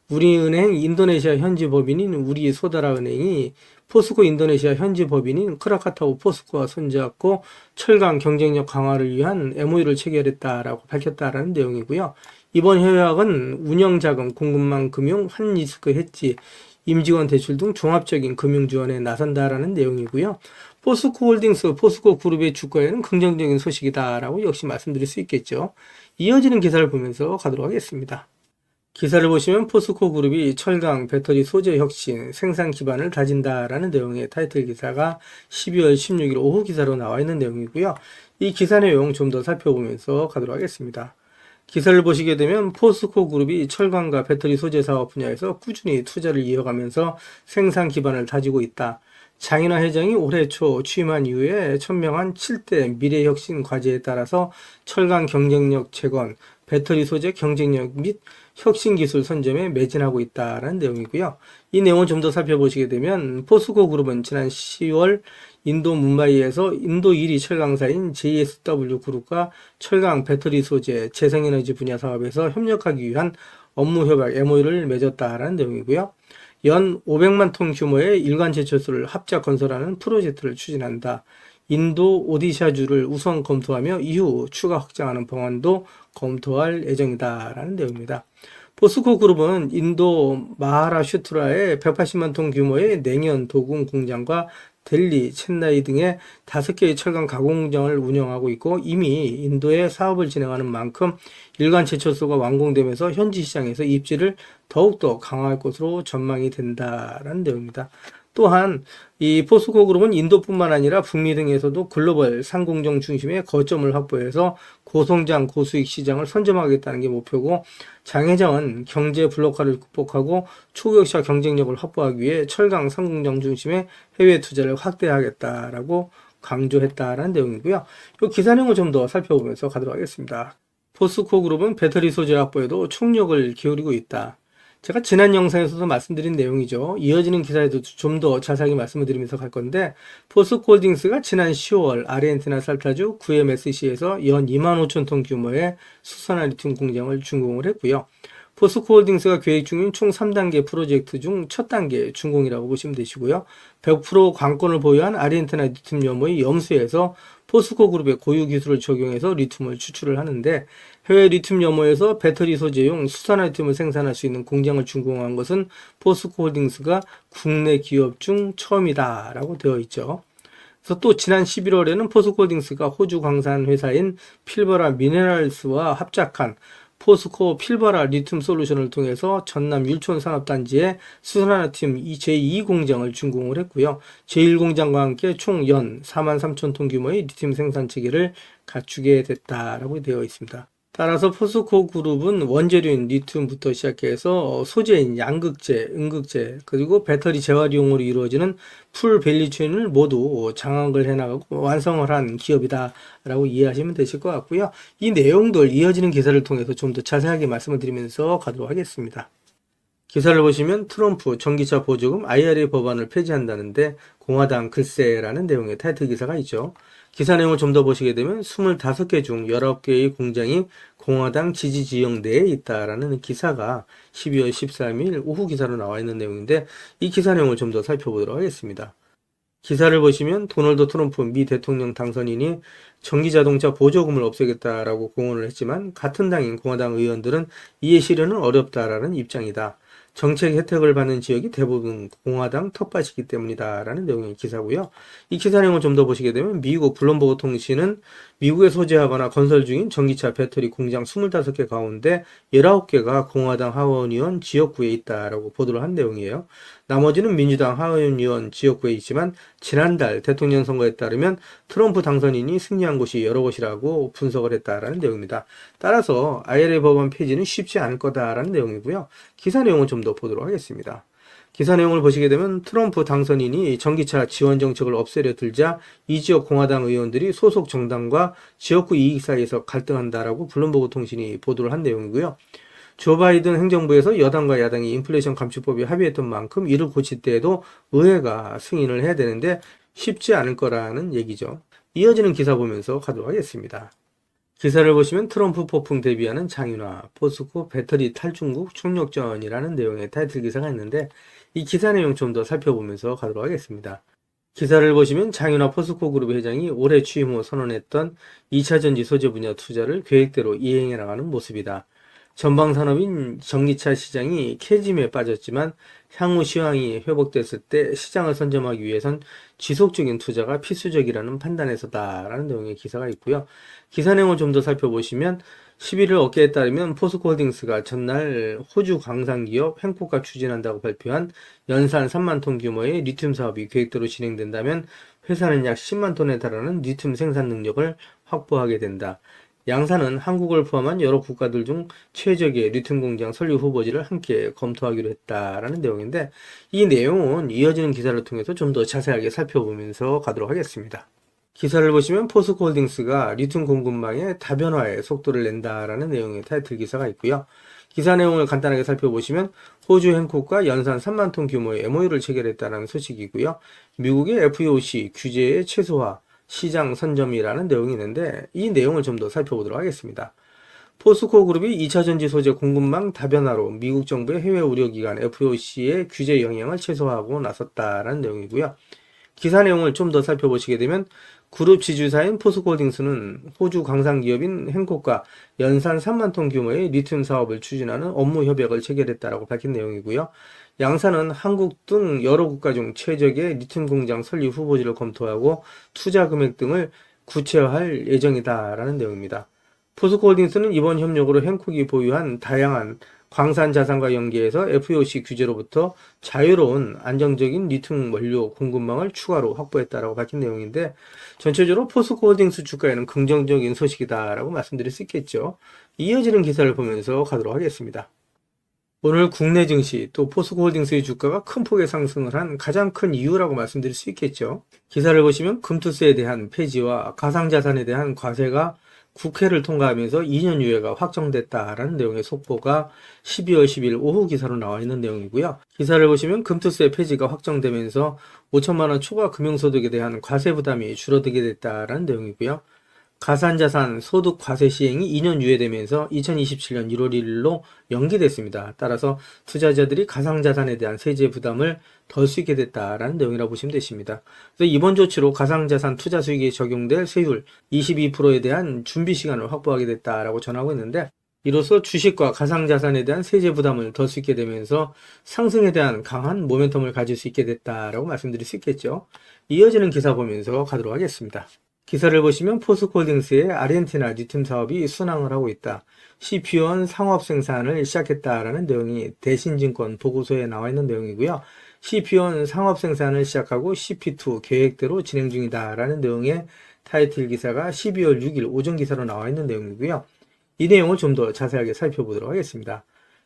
우리은행 인도네시아 현지 법인인 우리소다라은행이 포스코 인도네시아 현지 법인인 크라카타오 포스코와 손잡고 철강 경쟁력 강화를 위한 MOU를 체결했다라고 밝혔다라는 내용이고요. 이번 협약은 운영자금, 공급망 금융, 환리스크 해지, 임직원 대출 등 종합적인 금융 지원에 나선다라는 내용이고요. 포스코 홀딩스, 포스코 그룹의 주가에는 긍정적인 소식이다라고 역시 말씀드릴 수 있겠죠. 이어지는 기사를 보면서 가도록 하겠습니다. 기사를 보시면 포스코 그룹이 철강, 배터리 소재 혁신, 생산 기반을 다진다라는 내용의 타이틀 기사가 12월 16일 오후 기사로 나와 있는 내용이고요. 이 기사 내용 좀 더 살펴보면서 가도록 하겠습니다. 기사를 보시게 되면 포스코 그룹이 철강과 배터리 소재 사업 분야에서 꾸준히 투자를 이어가면서 생산 기반을 다지고 있다. 장인화 회장이 올해 초 취임한 이후에 천명한 7대 미래혁신 과제에 따라서 철강 경쟁력 재건, 배터리 소재 경쟁력 및 혁신기술 선점에 매진하고 있다는 내용이고요. 이 내용을 좀 더 살펴보시게 되면 포스코 그룹은 지난 10월 인도 뭄바이에서 인도 1위 철강사인 JSW 그룹과 철강 배터리 소재 재생에너지 분야 사업에서 협력하기 위한 업무 협약 MOU를 맺었다라는 내용이고요. 연 500만 톤 규모의 일관 제철소를 합작 건설하는 프로젝트를 추진한다. 인도 오디샤주를 우선 검토하며 이후 추가 확장하는 방안도 검토할 예정이다라는 내용입니다. 포스코 그룹은 인도 마하라슈트라에 180만 톤 규모의 냉연 도금 공장과 델리, 챈나이 등의 5개의 철강 가공 공장을 운영하고 있고 이미 인도에 사업을 진행하는 만큼 일간 제철소가 완공되면서 현지 시장에서 입지를 더욱더 강화할 것으로 전망이 된다라는 내용입니다. 또한 이 포스코 그룹은 인도뿐만 아니라 북미 등에서도 글로벌 상공정 중심의 거점을 확보해서 고성장 고수익 시장을 선점하겠다는 게 목표고 장 회장은 경제 블록화를 극복하고 초격차 경쟁력을 확보하기 위해 철강 상공정 중심의 해외 투자를 확대하겠다라고 강조했다라는 내용이고요. 이 기사 내용을 좀 더 살펴보면서 가도록 하겠습니다. 포스코 그룹은 배터리 소재 확보에도 총력을 기울이고 있다. 제가 지난 영상에서도 말씀드린 내용이죠. 이어지는 기사에도 좀 더 자세하게 말씀을 드리면서 갈 건데 포스코홀딩스가 지난 10월 아르헨티나 살타주 QMSC에서 연 2만 5천 톤 규모의 수산화 리튬 공장을 준공을 했고요. 포스코홀딩스가 계획 중인 총 3단계 프로젝트 중 첫 단계 준공이라고 보시면 되시고요. 100% 관건을 보유한 아르헨티나 리튬 염의 염수에서 포스코 그룹의 고유 기술을 적용해서 리튬을 추출을 하는데 해외 리튬 염호에서 배터리 소재용 수산화 리튬을 생산할 수 있는 공장을 준공한 것은 포스코 홀딩스가 국내 기업 중 처음이다라고 되어 있죠. 그래서 또 지난 11월에는 포스코 홀딩스가 호주 광산 회사인 필버라 미네랄스와 합작한 포스코 필버라 리튬 솔루션을 통해서 전남 율촌 산업단지에 수산화 리튬 제2 공장을 준공을 했고요. 제1공장과 함께 총 연 4만 3천 톤 규모의 리튬 생산 체계를 갖추게 됐다라고 되어 있습니다. 따라서 포스코 그룹은 원재료인 리튬부터 시작해서 소재인 양극재, 음극재, 그리고 배터리 재활용으로 이루어지는 풀 밸류체인을 모두 장악을 해나가고 완성을 한 기업이다라고 이해하시면 되실 것 같고요. 이 내용들 이어지는 기사를 통해서 좀 더 자세하게 말씀을 드리면서 가도록 하겠습니다. 기사를 보시면 트럼프 전기차 보조금 IRA 법안을 폐지한다는데 공화당 글쎄라는 내용의 타이틀 기사가 있죠. 기사 내용을 좀 더 보시게 되면 25개 중 19개의 공장이 공화당 지지 지역 내에 있다라는 기사가 12월 13일 오후 기사로 나와 있는 내용인데 이 기사 내용을 좀 더 살펴보도록 하겠습니다. 기사를 보시면 도널드 트럼프 미 대통령 당선인이 전기자동차 보조금을 없애겠다라고 공언을 했지만 같은 당인 공화당 의원들은 이해 실현은 어렵다라는 입장이다. 정책 혜택을 받는 지역이 대부분 공화당 텃밭이기 때문이다라는 내용의 기사고요. 이 기사 내용을 좀 더 보시게 되면 미국 블룸버그 통신은 미국에 소재하거나 건설 중인 전기차 배터리 공장 25개 가운데 19개가 공화당 하원의원 지역구에 있다라고 보도를 한 내용이에요. 나머지는 민주당 하원의원 지역구에 있지만 지난달 대통령 선거에 따르면 트럼프 당선인이 승리한 곳이 여러 곳이라고 분석을 했다라는 내용입니다. 따라서 IRA 법안 폐지는 쉽지 않을 거다라는 내용이고요. 기사 내용을 좀 더 보도록 하겠습니다. 기사 내용을 보시게 되면 트럼프 당선인이 전기차 지원 정책을 없애려 들자 이 지역 공화당 의원들이 소속 정당과 지역구 이익 사이에서 갈등한다라고 블룸버그 통신이 보도를 한 내용이고요. 조 바이든 행정부에서 여당과 야당이 인플레이션 감축법에 합의했던 만큼 이를 고칠 때에도 의회가 승인을 해야 되는데 쉽지 않을 거라는 얘기죠. 이어지는 기사 보면서 가도록 하겠습니다. 기사를 보시면 트럼프 폭풍 대비하는 장윤화, 포스코 배터리 탈중국 총력전이라는 내용의 타이틀 기사가 있는데 이 기사 내용 좀 더 살펴보면서 가도록 하겠습니다. 기사를 보시면 장윤화 포스코 그룹 회장이 올해 취임 후 선언했던 2차 전지 소재 분야 투자를 계획대로 이행해 나가는 모습이다. 전방 산업인 전기차 시장이 캐짐에 빠졌지만 향후 시황이 회복됐을 때 시장을 선점하기 위해선 지속적인 투자가 필수적이라는 판단에서다라는 내용의 기사가 있고요. 기사 내용을 좀 더 살펴보시면 11일 업계에 따르면 포스코홀딩스가 전날 호주 광산기업 행코가 추진한다고 발표한 연산 3만 톤 규모의 리튬 사업이 계획대로 진행된다면 회사는 약 10만 톤에 달하는 리튬 생산 능력을 확보하게 된다. 양사는 한국을 포함한 여러 국가들 중 최적의 리튬 공장 설립 후보지를 함께 검토하기로 했다라는 내용인데 이 내용은 이어지는 기사를 통해서 좀 더 자세하게 살펴보면서 가도록 하겠습니다. 기사를 보시면 포스코홀딩스가 리튬 공급망의 다변화에 속도를 낸다라는 내용의 타이틀 기사가 있고요. 기사 내용을 간단하게 살펴보시면 호주 행콕과 연산 3만 톤 규모의 MOU를 체결했다는 소식이고요. 미국의 FEOC 규제의 최소화, 시장 선점이라는 내용이 있는데 이 내용을 좀 더 살펴보도록 하겠습니다. 포스코 그룹이 2차 전지 소재 공급망 다변화로 미국 정부의 해외 우려기관 FEOC의 규제 영향을 최소화하고 나섰다라는 내용이고요. 기사 내용을 좀 더 살펴보시게 되면 그룹 지주사인 포스코홀딩스는 호주 광산기업인 행콕과 연산 3만 톤 규모의 리튬 사업을 추진하는 업무 협약을 체결했다라고 밝힌 내용이고요. 양사는 한국 등 여러 국가 중 최적의 리튬 공장 설립 후보지를 검토하고 투자 금액 등을 구체화할 예정이다라는 내용입니다. 포스코홀딩스는 이번 협력으로 행콕이 보유한 다양한 광산 자산과 연계해서 FEOC 규제로부터 자유로운 안정적인 리튬 원료 공급망을 추가로 확보했다라고 밝힌 내용인데 전체적으로 포스코홀딩스 주가에는 긍정적인 소식이다라고 말씀드릴 수 있겠죠. 이어지는 기사를 보면서 가도록 하겠습니다. 오늘 국내 증시 또 포스코홀딩스의 주가가 큰 폭의 상승을 한 가장 큰 이유라고 말씀드릴 수 있겠죠. 기사를 보시면 금투세에 대한 폐지와 가상자산에 대한 과세가 국회를 통과하면서 2년 유예가 확정됐다라는 내용의 속보가 12월 10일 오후 기사로 나와 있는 내용이고요. 기사를 보시면 금투세 폐지가 확정되면서 5천만 원 초과 금융소득에 대한 과세 부담이 줄어들게 됐다라는 내용이고요. 가산자산 소득 과세 시행이 2년 유예되면서 2027년 1월 1일로 연기됐습니다. 따라서 투자자들이 가상자산에 대한 세제 부담을 덜 수 있게 됐다라는 내용이라고 보시면 되십니다. 그래서 이번 조치로 가상자산 투자 수익에 적용될 세율 22%에 대한 준비 시간을 확보하게 됐다라고 전하고 있는데 이로써 주식과 가상자산에 대한 세제 부담을 덜 수 있게 되면서 상승에 대한 강한 모멘텀을 가질 수 있게 됐다라고 말씀드릴 수 있겠죠. 이어지는 기사 보면서 가도록 하겠습니다. 기사를 보시면 포스코홀딩스의 아르헨티나 리튬 사업이 순항을 하고 있다. CP1 상업 생산을 시작했다라는 내용이 대신증권 보고서에 나와 있는 내용이고요. CP1 상업 생산을 시작하고 CP2 계획대로 진행 중이다라는 내용의 타이틀 기사가 12월 6일 오전 기사로 나와 있는 내용이고요. 이 내용을 좀 더 자세하게 살펴보도록 하겠습니다.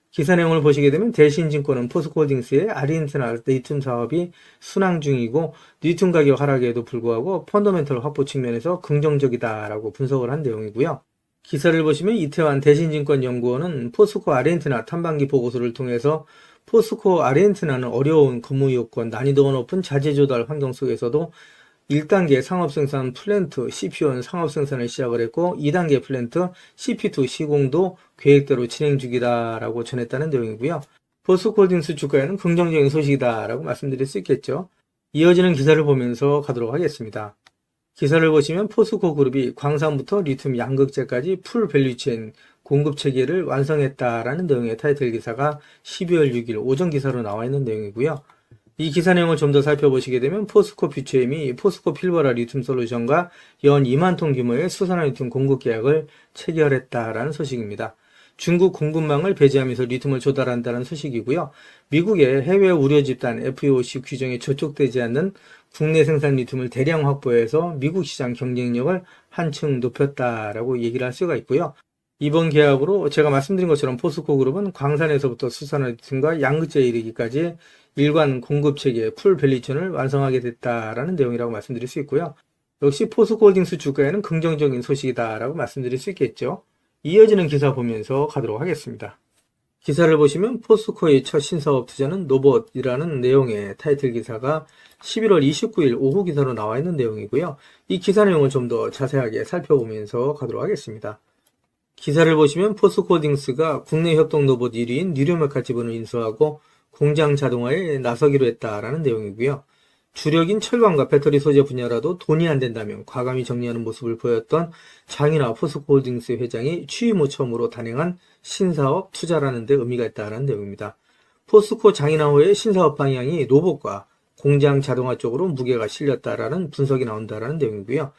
기사 내용을 보시게 되면 대신증권은 포스코홀딩스의 아르헨티나 리튬 사업이 순항 중이고 리튬 가격 하락에도 불구하고 펀더멘털 확보 측면에서 긍정적이다라고 분석을 한 내용이고요. 기사를 보시면 이태환 대신증권 연구원은 포스코 아르헨티나 탐방기 보고서를 통해서 포스코 아르헨티나는 어려운 근무 요건, 난이도가 높은 자재 조달 환경 속에서도 1단계 상업생산 플랜트 CP1 상업생산을 시작을 했고 2단계 플랜트 CP2 시공도 계획대로 진행 중이다라고 전했다는 내용이고요. 포스코홀딩스 주가에는 긍정적인 소식이다라고 말씀드릴 수 있겠죠. 이어지는 기사를 보면서 가도록 하겠습니다. 기사를 보시면 포스코 그룹이 광산부터 리튬 양극재까지 풀 밸류체인 공급 체계를 완성했다라는 내용의 타이틀 기사가 12월 6일 오전 기사로 나와 있는 내용이고요. 이 기사 내용을 좀 더 살펴보시게 되면 포스코 퓨처엠이 포스코 필버라 리튬 솔루션과 연 2만 톤 규모의 수산화 리튬 공급 계약을 체결했다라는 소식입니다. 중국 공급망을 배제하면서 리튬을 조달한다는 소식이고요. 미국의 해외 우려 집단 FEOC 규정에 저촉되지 않는 국내 생산 리튬을 대량 확보해서 미국 시장 경쟁력을 한층 높였다라고 얘기를 할 수가 있고요. 이번 계약으로 제가 말씀드린 것처럼 포스코 그룹은 광산에서부터 수산화 리튬과 양극재에 이르기까지 일관 공급 체계 풀 밸류체인을 완성하게 됐다라는 내용이라고 말씀드릴 수 있고요. 역시 포스코홀딩스 주가에는 긍정적인 소식이다라고 말씀드릴 수 있겠죠. 이어지는 기사 보면서 가도록 하겠습니다. 기사를 보시면 포스코의 첫 신사업 투자는 노봇이라는 내용의 타이틀 기사가 11월 29일 오후 기사로 나와 있는 내용이고요. 이 기사 내용을 좀 더 자세하게 살펴보면서 가도록 하겠습니다. 기사를 보시면 포스코홀딩스가 국내 협동 로봇 1위인 뉴로메카 지분을 인수하고 공장 자동화에 나서기로 했다라는 내용이고요. 주력인 철강과 배터리 소재 분야라도 돈이 안 된다면 과감히 정리하는 모습을 보였던 장인하 포스코홀딩스 회장이 취임 후 처음으로 단행한 신사업 투자라는 데 의미가 있다는 내용입니다. 포스코 장인하호의 신사업 방향이 로봇과 공장 자동화 쪽으로 무게가 실렸다라는 분석이 나온다라는 내용이고요.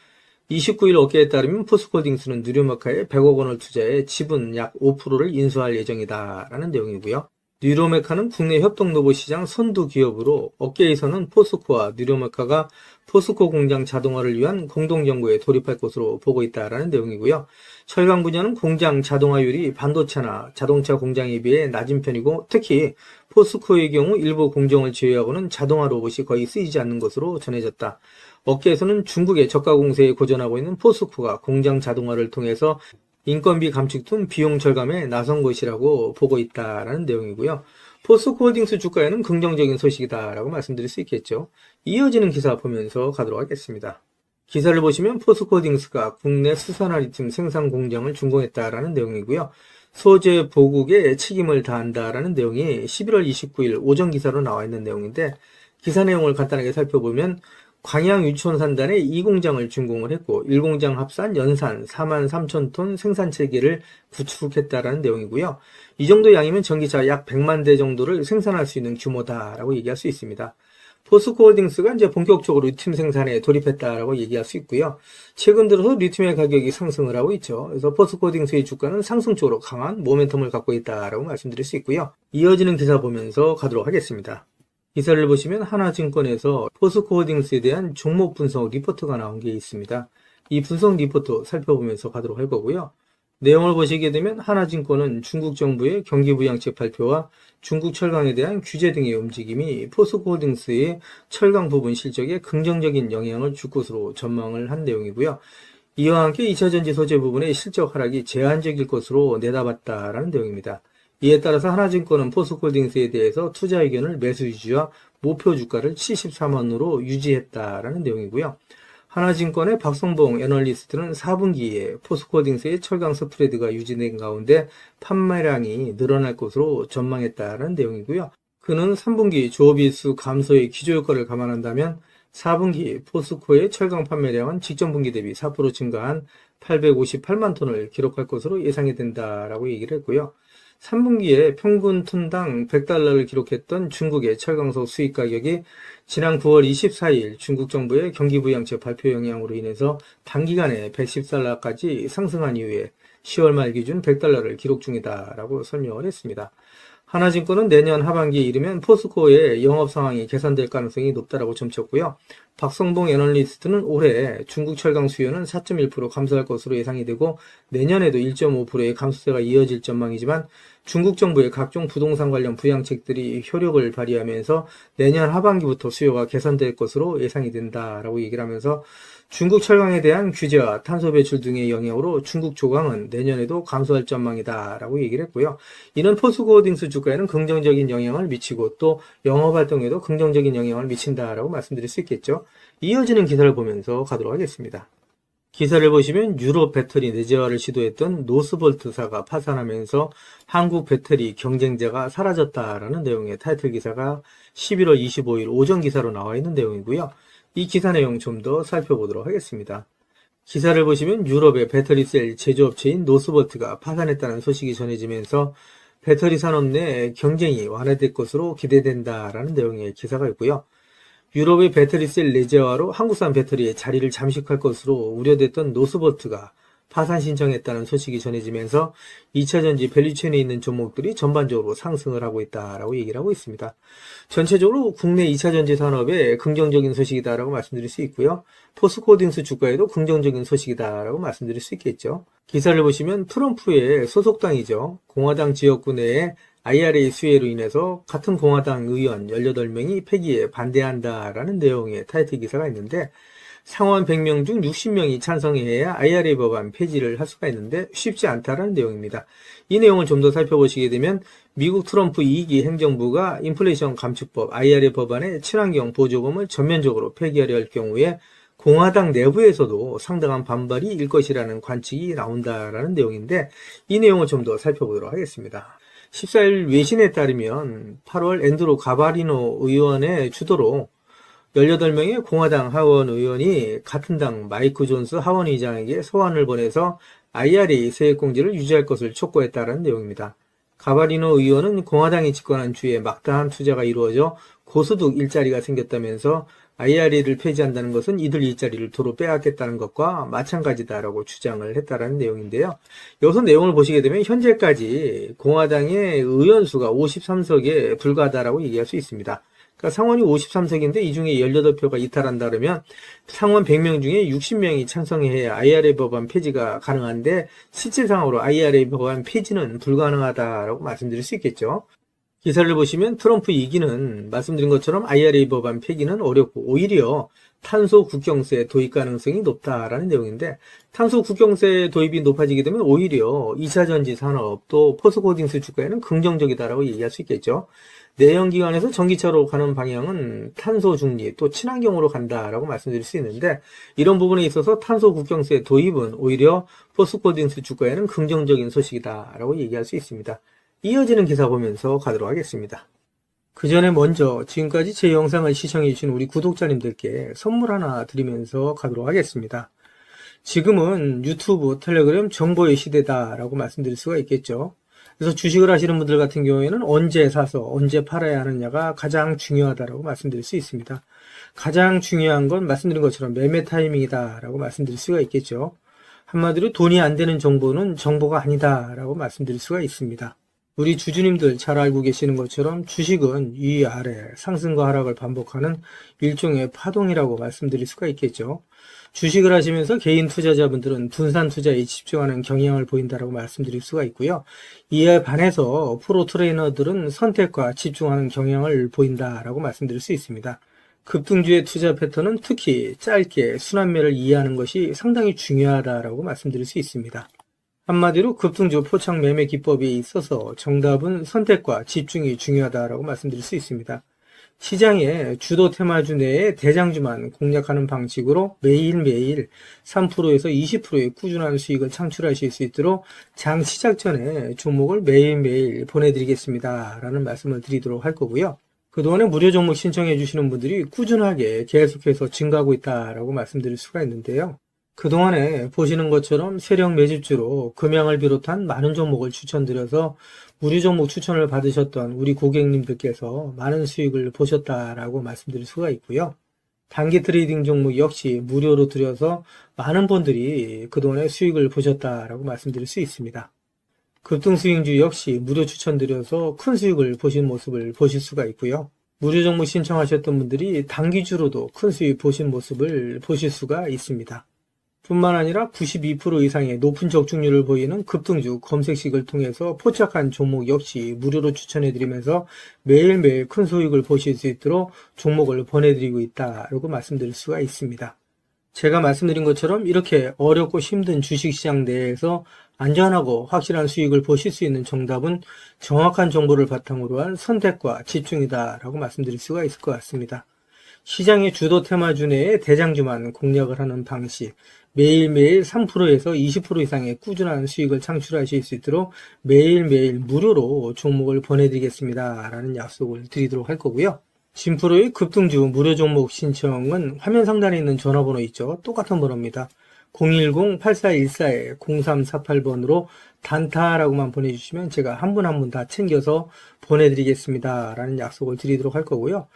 29일 업계에 따르면 포스코홀딩스는 뉴로메카에 100억 원을 투자해 지분 약 5%를 인수할 예정이다라는 내용이고요. 뉴로메카는 국내 협동 로봇 시장 선두 기업으로 업계에서는 포스코와 뉴로메카가 포스코 공장 자동화를 위한 공동 연구에 돌입할 것으로 보고 있다라는 내용이고요. 철강 분야는 공장 자동화율이 반도체나 자동차 공장에 비해 낮은 편이고 특히 포스코의 경우 일부 공정을 제외하고는 자동화 로봇이 거의 쓰이지 않는 것으로 전해졌다. 업계에서는 중국의 저가 공세에 고전하고 있는 포스코가 공장 자동화를 통해서 인건비 감축 등 비용 절감에 나선 것이라고 보고 있다라는 내용이고요. 포스코홀딩스 주가에는 긍정적인 소식이다라고 말씀드릴 수 있겠죠. 이어지는 기사 보면서 가도록 하겠습니다. 기사를 보시면 포스코홀딩스가 국내 수산화 리튬 생산 공장을 준공했다라는 내용이고요. 소재 보국에 책임을 다한다라는 내용이 11월 29일 오전 기사로 나와 있는 내용인데 기사 내용을 간단하게 살펴보면 광양 유촌산단에 2공장을 준공을 했고 1공장 합산 연산 43,000톤 생산 체계를 구축했다라는 내용이고요. 이 정도 양이면 전기차 약 100만 대 정도를 생산할 수 있는 규모다라고 얘기할 수 있습니다. 포스코홀딩스가 이제 본격적으로 리튬 생산에 돌입했다라고 얘기할 수 있고요. 최근 들어서 리튬의 가격이 상승을 하고 있죠. 그래서 포스코홀딩스의 주가는 상승 쪽으로 강한 모멘텀을 갖고 있다라고 말씀드릴 수 있고요. 이어지는 기사 보면서 가도록 하겠습니다. 기사를 보시면 하나증권에서 포스코홀딩스에 대한 종목 분석 리포트가 나온 게 있습니다. 이 분석 리포트 살펴보면서 가도록 할 거고요. 내용을 보시게 되면 하나증권은 중국 정부의 경기부양책 발표와 중국 철강에 대한 규제 등의 움직임이 포스코홀딩스의 철강 부분 실적에 긍정적인 영향을 줄 것으로 전망을 한 내용이고요. 이와 함께 2차전지 소재 부분의 실적 하락이 제한적일 것으로 내다봤다라는 내용입니다. 이에 따라서 하나증권은 포스코홀딩스에 대해서 투자 의견을 매수 유지와 목표 주가를 74만원으로 유지했다라는 내용이고요. 하나증권의 박성봉 애널리스트는 4분기에 포스코홀딩스의 철강 스프레드가 유지된 가운데 판매량이 늘어날 것으로 전망했다는 내용이고요. 그는 3분기 조업일수 감소의 기저효과를 감안한다면 4분기 포스코의 철강 판매량은 직전 분기 대비 4% 증가한 858만 톤을 기록할 것으로 예상이 된다라고 얘기를 했고요. 3분기에 평균 톤당 100달러를 기록했던 중국의 철강소 수입 가격이 지난 9월 24일 중국 정부의 경기부양책 발표 영향으로 인해서 단기간에 110달러까지 상승한 이후에 10월 말 기준 100달러를 기록 중이다라고 설명을 했습니다. 하나증권은 내년 하반기에 이르면 포스코의 영업 상황이 개선될 가능성이 높다라고 점쳤고요. 박성봉 애널리스트는 올해 중국 철강 수요는 4.1% 감소할 것으로 예상이 되고 내년에도 1.5%의 감소세가 이어질 전망이지만 중국 정부의 각종 부동산 관련 부양책들이 효력을 발휘하면서 내년 하반기부터 수요가 개선될 것으로 예상이 된다라고 얘기를 하면서 중국 철강에 대한 규제와 탄소 배출 등의 영향으로 중국 조강은 내년에도 감소할 전망이다라고 얘기를 했고요. 이는 포스코홀딩스 주가에는 긍정적인 영향을 미치고 또 영업활동에도 긍정적인 영향을 미친다라고 말씀드릴 수 있겠죠. 이어지는 기사를 보면서 가도록 하겠습니다. 기사를 보시면 유럽 배터리 내재화를 시도했던 노스볼트사가 파산하면서 한국 배터리 경쟁자가 사라졌다라는 내용의 타이틀 기사가 11월 25일 오전 기사로 나와 있는 내용이고요. 이 기사 내용 좀 더 살펴보도록 하겠습니다. 기사를 보시면 유럽의 배터리셀 제조업체인 노스볼트가 파산했다는 소식이 전해지면서 배터리 산업 내 경쟁이 완화될 것으로 기대된다라는 내용의 기사가 있고요. 유럽의 배터리셀 내재화로 한국산 배터리의 자리를 잠식할 것으로 우려됐던 노스볼트가 파산 신청했다는 소식이 전해지면서 2차전지 밸류체인에 있는 종목들이 전반적으로 상승을 하고 있다라고 얘기를 하고 있습니다. 전체적으로 국내 2차전지 산업에 긍정적인 소식이다라고 말씀드릴 수 있고요. 포스코홀딩스 주가에도 긍정적인 소식이다라고 말씀드릴 수 있겠죠. 기사를 보시면 트럼프의 소속당이죠. 공화당 지역구 내에 IRA 수혜로 인해서 같은 공화당 의원 18명이 폐기에 반대한다라는 내용의 타이틀 기사가 있는데 상원 100명 중 60명이 찬성해야 IRA 법안 폐지를 할 수가 있는데 쉽지 않다라는 내용입니다. 이 내용을 좀 더 살펴보시게 되면 미국 트럼프 2기 행정부가 인플레이션 감축법 IRA 법안의 친환경 보조금을 전면적으로 폐기하려 할 경우에 공화당 내부에서도 상당한 반발이 일 것이라는 관측이 나온다라는 내용인데 이 내용을 좀 더 살펴보도록 하겠습니다. 14일 외신에 따르면 8월 앤드루 가바리노 의원의 주도로 18명의 공화당 하원 의원이 같은 당 마이크 존스 하원 의장에게 소환을 보내서 IRA 세액공제를 유지할 것을 촉구했다는 내용입니다. 가바리노 의원은 공화당이 집권한 주에 막다한 투자가 이루어져 고소득 일자리가 생겼다면서 IRA를 폐지한다는 것은 이들 일자리를 도로 빼앗겠다는 것과 마찬가지다라고 주장을 했다는 내용인데요. 여기서 내용을 보시게 되면 현재까지 공화당의 의원 수가 53석에 불과하다라고 얘기할 수 있습니다. 그러니까 상원이 53석인데 이 중에 18표가 이탈한다 그러면 상원 100명 중에 60명이 찬성해야 IRA 법안 폐지가 가능한데 실질상으로 IRA 법안 폐지는 불가능하다라고 말씀드릴 수 있겠죠. 기사를 보시면 트럼프 2기는 말씀드린 것처럼 IRA 법안 폐기는 어렵고 오히려 탄소 국경세 도입 가능성이 높다라는 내용인데 탄소 국경세 도입이 높아지게 되면 오히려 2차전지 산업 또 포스코홀딩스 주가에는 긍정적이다라고 얘기할 수 있겠죠. 내연기관에서 전기차로 가는 방향은 탄소 중립 또 친환경으로 간다라고 말씀드릴 수 있는데 이런 부분에 있어서 탄소 국경세 도입은 오히려 포스코홀딩스 주가에는 긍정적인 소식이다라고 얘기할 수 있습니다. 이어지는 기사 보면서 가도록 하겠습니다. 그 전에 먼저 지금까지 제 영상을 시청해주신 우리 구독자님들께 선물 하나 드리면서 가도록 하겠습니다. 지금은 유튜브, 텔레그램 정보의 시대다라고 말씀드릴 수가 있겠죠. 그래서 주식을 하시는 분들 같은 경우에는 언제 사서 언제 팔아야 하느냐가 가장 중요하다라고 말씀드릴 수 있습니다. 가장 중요한 건 말씀드린 것처럼 매매 타이밍이다라고 말씀드릴 수가 있겠죠. 한마디로 돈이 안 되는 정보는 정보가 아니다라고 말씀드릴 수가 있습니다. 우리 주주님들 잘 알고 계시는 것처럼 주식은 위아래 상승과 하락을 반복하는 일종의 파동이라고 말씀드릴 수가 있겠죠. 주식을 하시면서 개인 투자자분들은 분산 투자에 집중하는 경향을 보인다고 말씀드릴 수가 있고요. 이에 반해서 프로 트레이너들은 선택과 집중하는 경향을 보인다라고 말씀드릴 수 있습니다. 급등주의 투자 패턴은 특히 짧게 순환매를 이해하는 것이 상당히 중요하다고 말씀드릴 수 있습니다. 한마디로 급등주 포착 매매 기법에 있어서 정답은 선택과 집중이 중요하다고 말씀드릴 수 있습니다. 시장의 주도 테마주 내에 대장주만 공략하는 방식으로 매일매일 3%에서 20%의 꾸준한 수익을 창출하실 수 있도록 장 시작 전에 종목을 매일매일 보내드리겠습니다 라는 말씀을 드리도록 할 거고요. 그동안에 무료 종목 신청해 주시는 분들이 꾸준하게 계속해서 증가하고 있다라고 말씀드릴 수가 있는데요. 그동안에 보시는 것처럼 세력 매집주로 금양을 비롯한 많은 종목을 추천드려서 무료 종목 추천을 받으셨던 우리 고객님들께서 많은 수익을 보셨다라고 말씀드릴 수가 있고요. 단기 트레이딩 종목 역시 무료로 드려서 많은 분들이 그동안에 수익을 보셨다라고 말씀드릴 수 있습니다. 급등 스윙주 역시 무료 추천드려서 큰 수익을 보신 모습을 보실 수가 있고요. 무료 종목 신청하셨던 분들이 단기주로도 큰 수익 보신 모습을 보실 수가 있습니다. 뿐만 아니라 92% 이상의 높은 적중률을 보이는 급등주 검색식을 통해서 포착한 종목 역시 무료로 추천해드리면서 매일매일 큰 수익을 보실 수 있도록 종목을 보내드리고 있다라고 말씀드릴 수가 있습니다. 제가 말씀드린 것처럼 이렇게 어렵고 힘든 주식시장 내에서 안전하고 확실한 수익을 보실 수 있는 정답은 정확한 정보를 바탕으로 한 선택과 집중이다라고 말씀드릴 수가 있을 것 같습니다. 시장의 주도 테마주 내에 대장주만 공략을 하는 방식, 매일매일 3%에서 20% 이상의 꾸준한 수익을 창출하실 수 있도록 매일매일 무료로 종목을 보내드리겠습니다 라는 약속을 드리도록 할 거고요. 진프로의 급등주 무료 종목 신청은 화면 상단에 있는 전화번호 있죠. 똑같은 번호입니다. 010-8414-0348번으로 단타라고만 보내주시면 제가 한 분 한 분 다 챙겨서 보내드리겠습니다 라는 약속을 드리도록 할 거고요.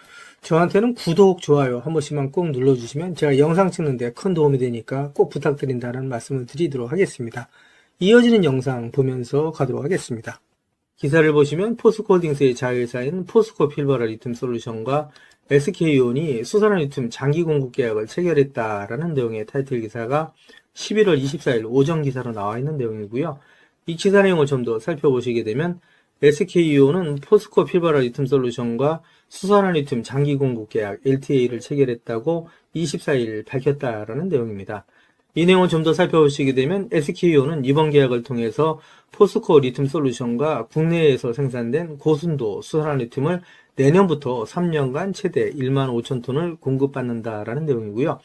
저한테는 구독, 좋아요 한 번씩만 꼭 눌러주시면 제가 영상 찍는데 큰 도움이 되니까 꼭 부탁드린다는 말씀을 드리도록 하겠습니다. 이어지는 영상 보면서 가도록 하겠습니다. 기사를 보시면 포스코홀딩스의 자회사인 포스코 필버럴 리튬 솔루션과 SK온이 수산화 리튬 장기 공급 계약을 체결했다라는 내용의 타이틀 기사가 11월 24일 오전 기사로 나와 있는 내용이고요. 이 기사 내용을 좀 더 살펴보시게 되면 SKEO는 포스코 필버라 리튬 솔루션과 수산화 리튬 장기 공급 계약 LTA를 체결했다고 24일 밝혔다라는 내용입니다. 이 내용을 좀 더 살펴보시게 되면 SKEO는 이번 계약을 통해서 포스코 리튬 솔루션과 국내에서 생산된 고순도 수산화 리튬을 내년부터 3년간 최대 1만 5천 톤을 공급받는다라는 내용이고요.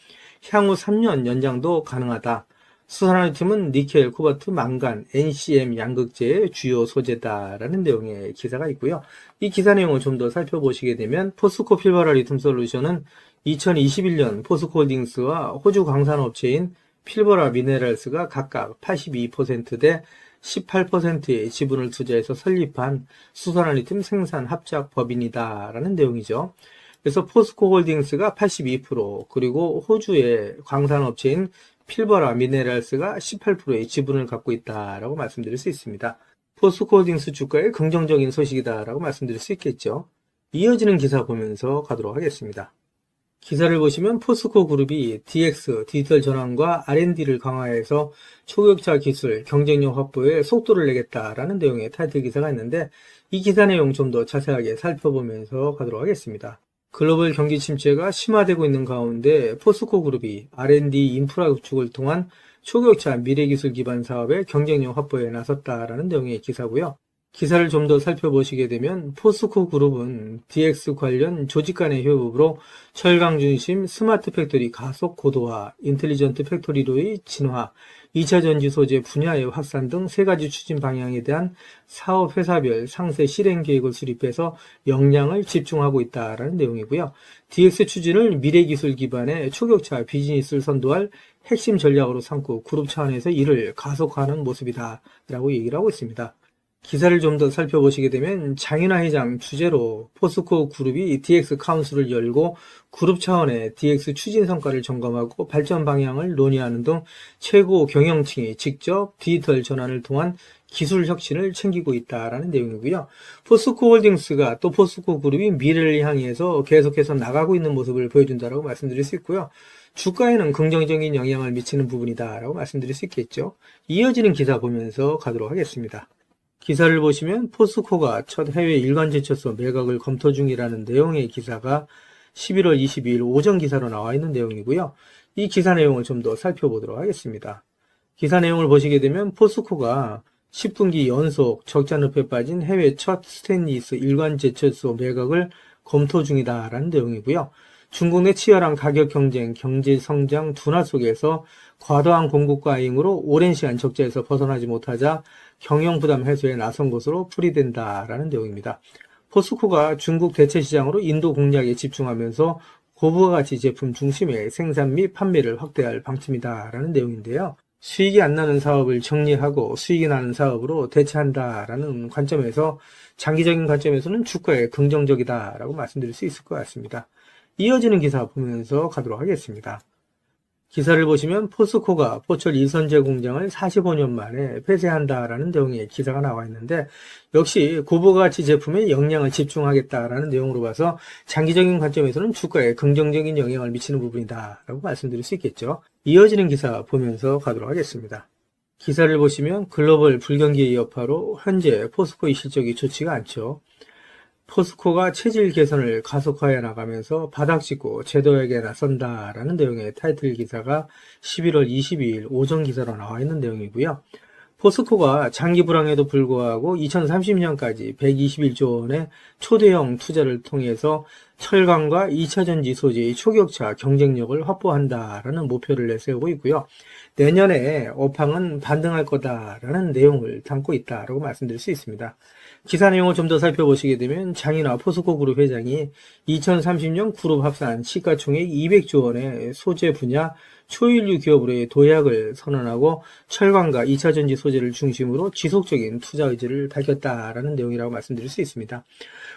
향후 3년 연장도 가능하다. 수산화 리튬은 니켈, 코발트, 망간, NCM 양극재의 주요 소재다라는 내용의 기사가 있고요. 이 기사 내용을 좀 더 살펴보시게 되면 포스코 필버라 리튬 솔루션은 2021년 포스코홀딩스와 호주 광산업체인 필버라 미네랄스가 각각 82%대 18%의 지분을 투자해서 설립한 수산화 리튬 생산 합작 법인이다라는 내용이죠. 그래서 포스코 홀딩스가 82% 그리고 호주의 광산업체인 필버라 미네랄스가 18%의 지분을 갖고 있다라고 말씀드릴 수 있습니다. 포스코 홀딩스 주가의 긍정적인 소식이다라고 말씀드릴 수 있겠죠. 이어지는 기사 보면서 가도록 하겠습니다. 기사를 보시면 포스코 그룹이 DX, 디지털 전환과 R&D를 강화해서 초격차 기술, 경쟁력 확보에 속도를 내겠다라는 내용의 타이틀 기사가 있는데 이 기사 내용 좀 더 자세하게 살펴보면서 가도록 하겠습니다. 글로벌 경기 침체가 심화되고 있는 가운데 포스코 그룹이 R&D 인프라 구축을 통한 초격차 미래기술 기반 사업의 경쟁력 확보에 나섰다라는 내용의 기사고요. 기사를 좀 더 살펴보시게 되면 포스코 그룹은 DX 관련 조직 간의 협업으로 철강 중심 스마트 팩토리 가속 고도화, 인텔리전트 팩토리로의 진화, 2차 전지 소재 분야의 확산 등 세 가지 추진 방향에 대한 사업 회사별 상세 실행 계획을 수립해서 역량을 집중하고 있다라는 내용이고요. DX 추진을 미래 기술 기반의 초격차 비즈니스를 선도할 핵심 전략으로 삼고 그룹 차원에서 이를 가속화하는 모습이다라고 얘기를 하고 있습니다. 기사를 좀 더 살펴보시게 되면 장윤하 회장 주재로 포스코 그룹이 DX 카운슬을 열고 그룹 차원의 DX 추진 성과를 점검하고 발전 방향을 논의하는 등 최고 경영층이 직접 디지털 전환을 통한 기술 혁신을 챙기고 있다라는 내용이고요. 포스코 홀딩스가 또 포스코 그룹이 미래를 향해서 계속해서 나가고 있는 모습을 보여준다라고 말씀드릴 수 있고요. 주가에는 긍정적인 영향을 미치는 부분이다라고 말씀드릴 수 있겠죠. 이어지는 기사 보면서 가도록 하겠습니다. 기사를 보시면 포스코가 첫 해외 일간 제철소 매각을 검토 중이라는 내용의 기사가 11월 22일 오전 기사로 나와 있는 내용이고요. 이 기사 내용을 좀 더 살펴보도록 하겠습니다. 기사 내용을 보시게 되면 포스코가 10분기 연속 적자 늪에 빠진 해외 첫 스테인리스 일간 제철소 매각을 검토 중이다라는 내용이고요. 중국 내 치열한 가격 경쟁, 경제 성장 둔화 속에서 과도한 공급 과잉으로 오랜 시간 적자에서 벗어나지 못하자 경영 부담 해소에 나선 것으로 풀이된다라는 내용입니다. 포스코가 중국 대체 시장으로 인도 공략에 집중하면서 고부가가치 제품 중심의 생산 및 판매를 확대할 방침이다라는 내용인데요. 수익이 안 나는 사업을 정리하고 수익이 나는 사업으로 대체한다라는 관점에서 장기적인 관점에서는 주가에 긍정적이다라고 말씀드릴 수 있을 것 같습니다. 이어지는 기사 보면서 가도록 하겠습니다. 기사를 보시면 포스코가 포철 이선제 공장을 45년 만에 폐쇄한다라는 내용의 기사가 나와 있는데 역시 고부가치 제품에 역량을 집중하겠다라는 내용으로 봐서 장기적인 관점에서는 주가에 긍정적인 영향을 미치는 부분이다라고 말씀드릴 수 있겠죠. 이어지는 기사 보면서 가도록 하겠습니다. 기사를 보시면 글로벌 불경기의 여파로 현재 포스코의 실적이 좋지가 않죠. 포스코가 체질 개선을 가속화해 나가면서 바닥짓고 재도약에 나선다라는 내용의 타이틀 기사가 11월 22일 오전 기사로 나와 있는 내용이고요. 포스코가 장기 불황에도 불구하고 2030년까지 121조 원의 초대형 투자를 통해서 철강과 2차 전지 소재의 초격차 경쟁력을 확보한다라는 목표를 내세우고 있고요. 내년에 업황은 반등할 거다라는 내용을 담고 있다라고 말씀드릴 수 있습니다. 기사 내용을 좀 더 살펴보시게 되면 장인하 포스코 그룹 회장이 2030년 그룹 합산 시가총액 200조 원의 소재 분야 초일류 기업으로의 도약을 선언하고 철강과 2차 전지 소재를 중심으로 지속적인 투자 의지를 밝혔다라는 내용이라고 말씀드릴 수 있습니다.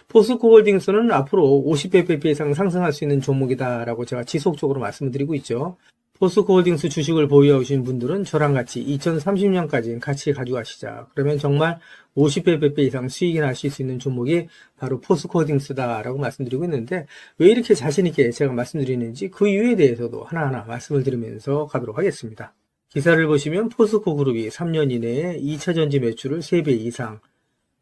포스코 홀딩스는 앞으로 50배 이상 상승할 수 있는 종목이다라고 제가 지속적으로 말씀을 드리고 있죠. 포스코 홀딩스 주식을 보유하신 분들은 저랑 같이 2030년까지 같이 가져가시자. 그러면 정말 50배 이상 수익이 나실 수 있는 종목이 바로 포스코 홀딩스다라고 말씀드리고 있는데 왜 이렇게 자신있게 제가 말씀드리는지 그 이유에 대해서도 하나하나 말씀을 드리면서 가도록 하겠습니다. 기사를 보시면 포스코 그룹이 3년 이내에 2차 전지 매출을 3배 이상,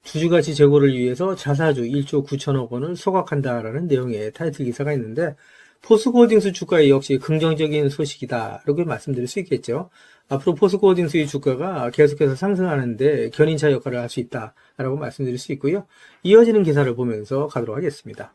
주주가치 제고를 위해서 자사주 1조 9천억 원을 소각한다라는 내용의 타이틀 기사가 있는데 포스코홀딩스 주가에 역시 긍정적인 소식이다라고 말씀드릴 수 있겠죠. 앞으로 포스코홀딩스의 주가가 계속해서 상승하는데 견인차 역할을 할 수 있다라고 말씀드릴 수 있고요. 이어지는 기사를 보면서 가도록 하겠습니다.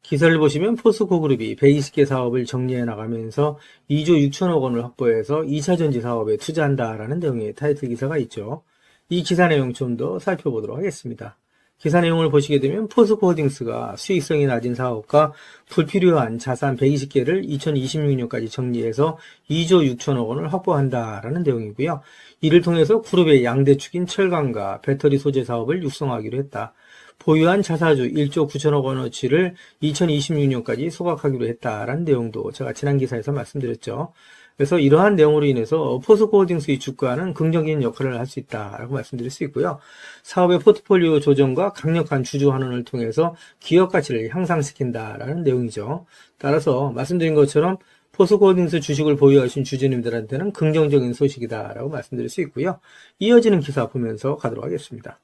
기사를 보시면 포스코그룹이 120개 사업을 정리해 나가면서 2조 6천억 원을 확보해서 2차전지 사업에 투자한다라는 내용의 타이틀 기사가 있죠. 이 기사 내용 좀 더 살펴보도록 하겠습니다. 기사 내용을 보시게 되면 포스코홀딩스가 수익성이 낮은 사업과 불필요한 자산 120개를 2026년까지 정리해서 2조 6천억 원을 확보한다라는 내용이고요. 이를 통해서 그룹의 양대축인 철강과 배터리 소재 사업을 육성하기로 했다. 보유한 자사주 1조 9천억 원어치를 2026년까지 소각하기로 했다라는 내용도 제가 지난 기사에서 말씀드렸죠. 그래서 이러한 내용으로 인해서 포스코홀딩스의 주가는 긍정적인 역할을 할 수 있다라고 말씀드릴 수 있고요. 사업의 포트폴리오 조정과 강력한 주주 환원을 통해서 기업 가치를 향상시킨다라는 내용이죠. 따라서 말씀드린 것처럼 포스코홀딩스 주식을 보유하신 주주님들한테는 긍정적인 소식이다라고 말씀드릴 수 있고요. 이어지는 기사 보면서 가도록 하겠습니다.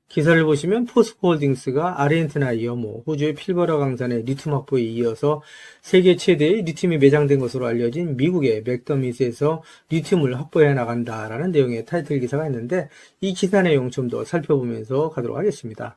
기사를 보시면 포스코홀딩스가 아르헨티나 여모, 호주의 필버라 강산의 리튬 확보에 이어서 세계 최대의 리튬이 매장된 것으로 알려진 미국의 맥더밋에서 리튬을 확보해 나간다라는 내용의 타이틀 기사가 있는데 이 기사 내용 좀 더 살펴보면서 가도록 하겠습니다.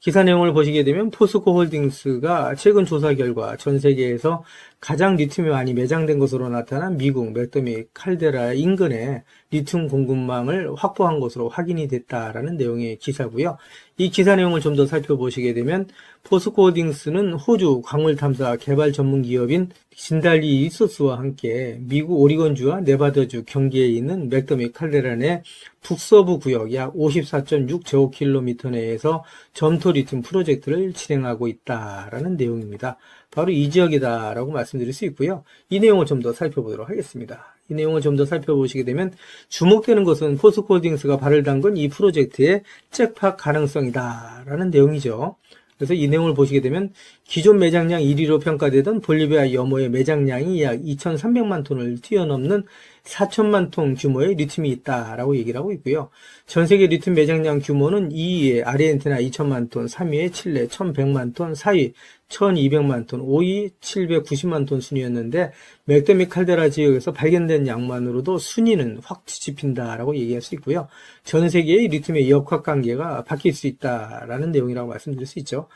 기사 내용을 보시게 되면 포스코홀딩스가 최근 조사 결과 전 세계에서 가장 리튬이 많이 매장된 것으로 나타난 미국 맥더밋 칼데라 인근에 리튬 공급망을 확보한 것으로 확인이 됐다라는 내용의 기사고요. 이 기사 내용을 좀 더 살펴보시게 되면 포스코홀딩스는 호주 광물탐사 개발 전문 기업인 진달리 리소스와 함께 미국 오리건주와 네바다주 경계에 있는 맥더밋 칼데라 내 북서부 구역 약 54.6제곱킬로미터 내에서 점토 리튬 프로젝트를 진행하고 있다라는 내용입니다. 바로 이 지역이다라고 말씀드릴 수 있고요. 이 내용을 좀 더 살펴보도록 하겠습니다. 이 내용을 좀 더 살펴보시게 되면 주목되는 것은 포스코홀딩스가 발을 담근 이 프로젝트의 잭팟 가능성이다라는 내용이죠. 그래서 이 내용을 보시게 되면 기존 매장량 1위로 평가되던 볼리비아 여모의 매장량이 약 2,300만 톤을 뛰어넘는 4천만 톤 규모의 리튬이 있다라고 얘기를 하고 있고요. 전 세계 리튬 매장량 규모는 2위에 아르헨티나 2천만 톤, 3위에 칠레 1,100만 톤, 4위 1,200만 톤, 5위 790만 톤 순이었는데 맥더밋 칼데라 지역에서 발견된 양만으로도 순위는 확 뒤집힌다라고 얘기할 수 있고요. 전 세계의 리튬의 역학관계가 바뀔 수 있다라는 내용이라고 말씀드릴 수 있죠.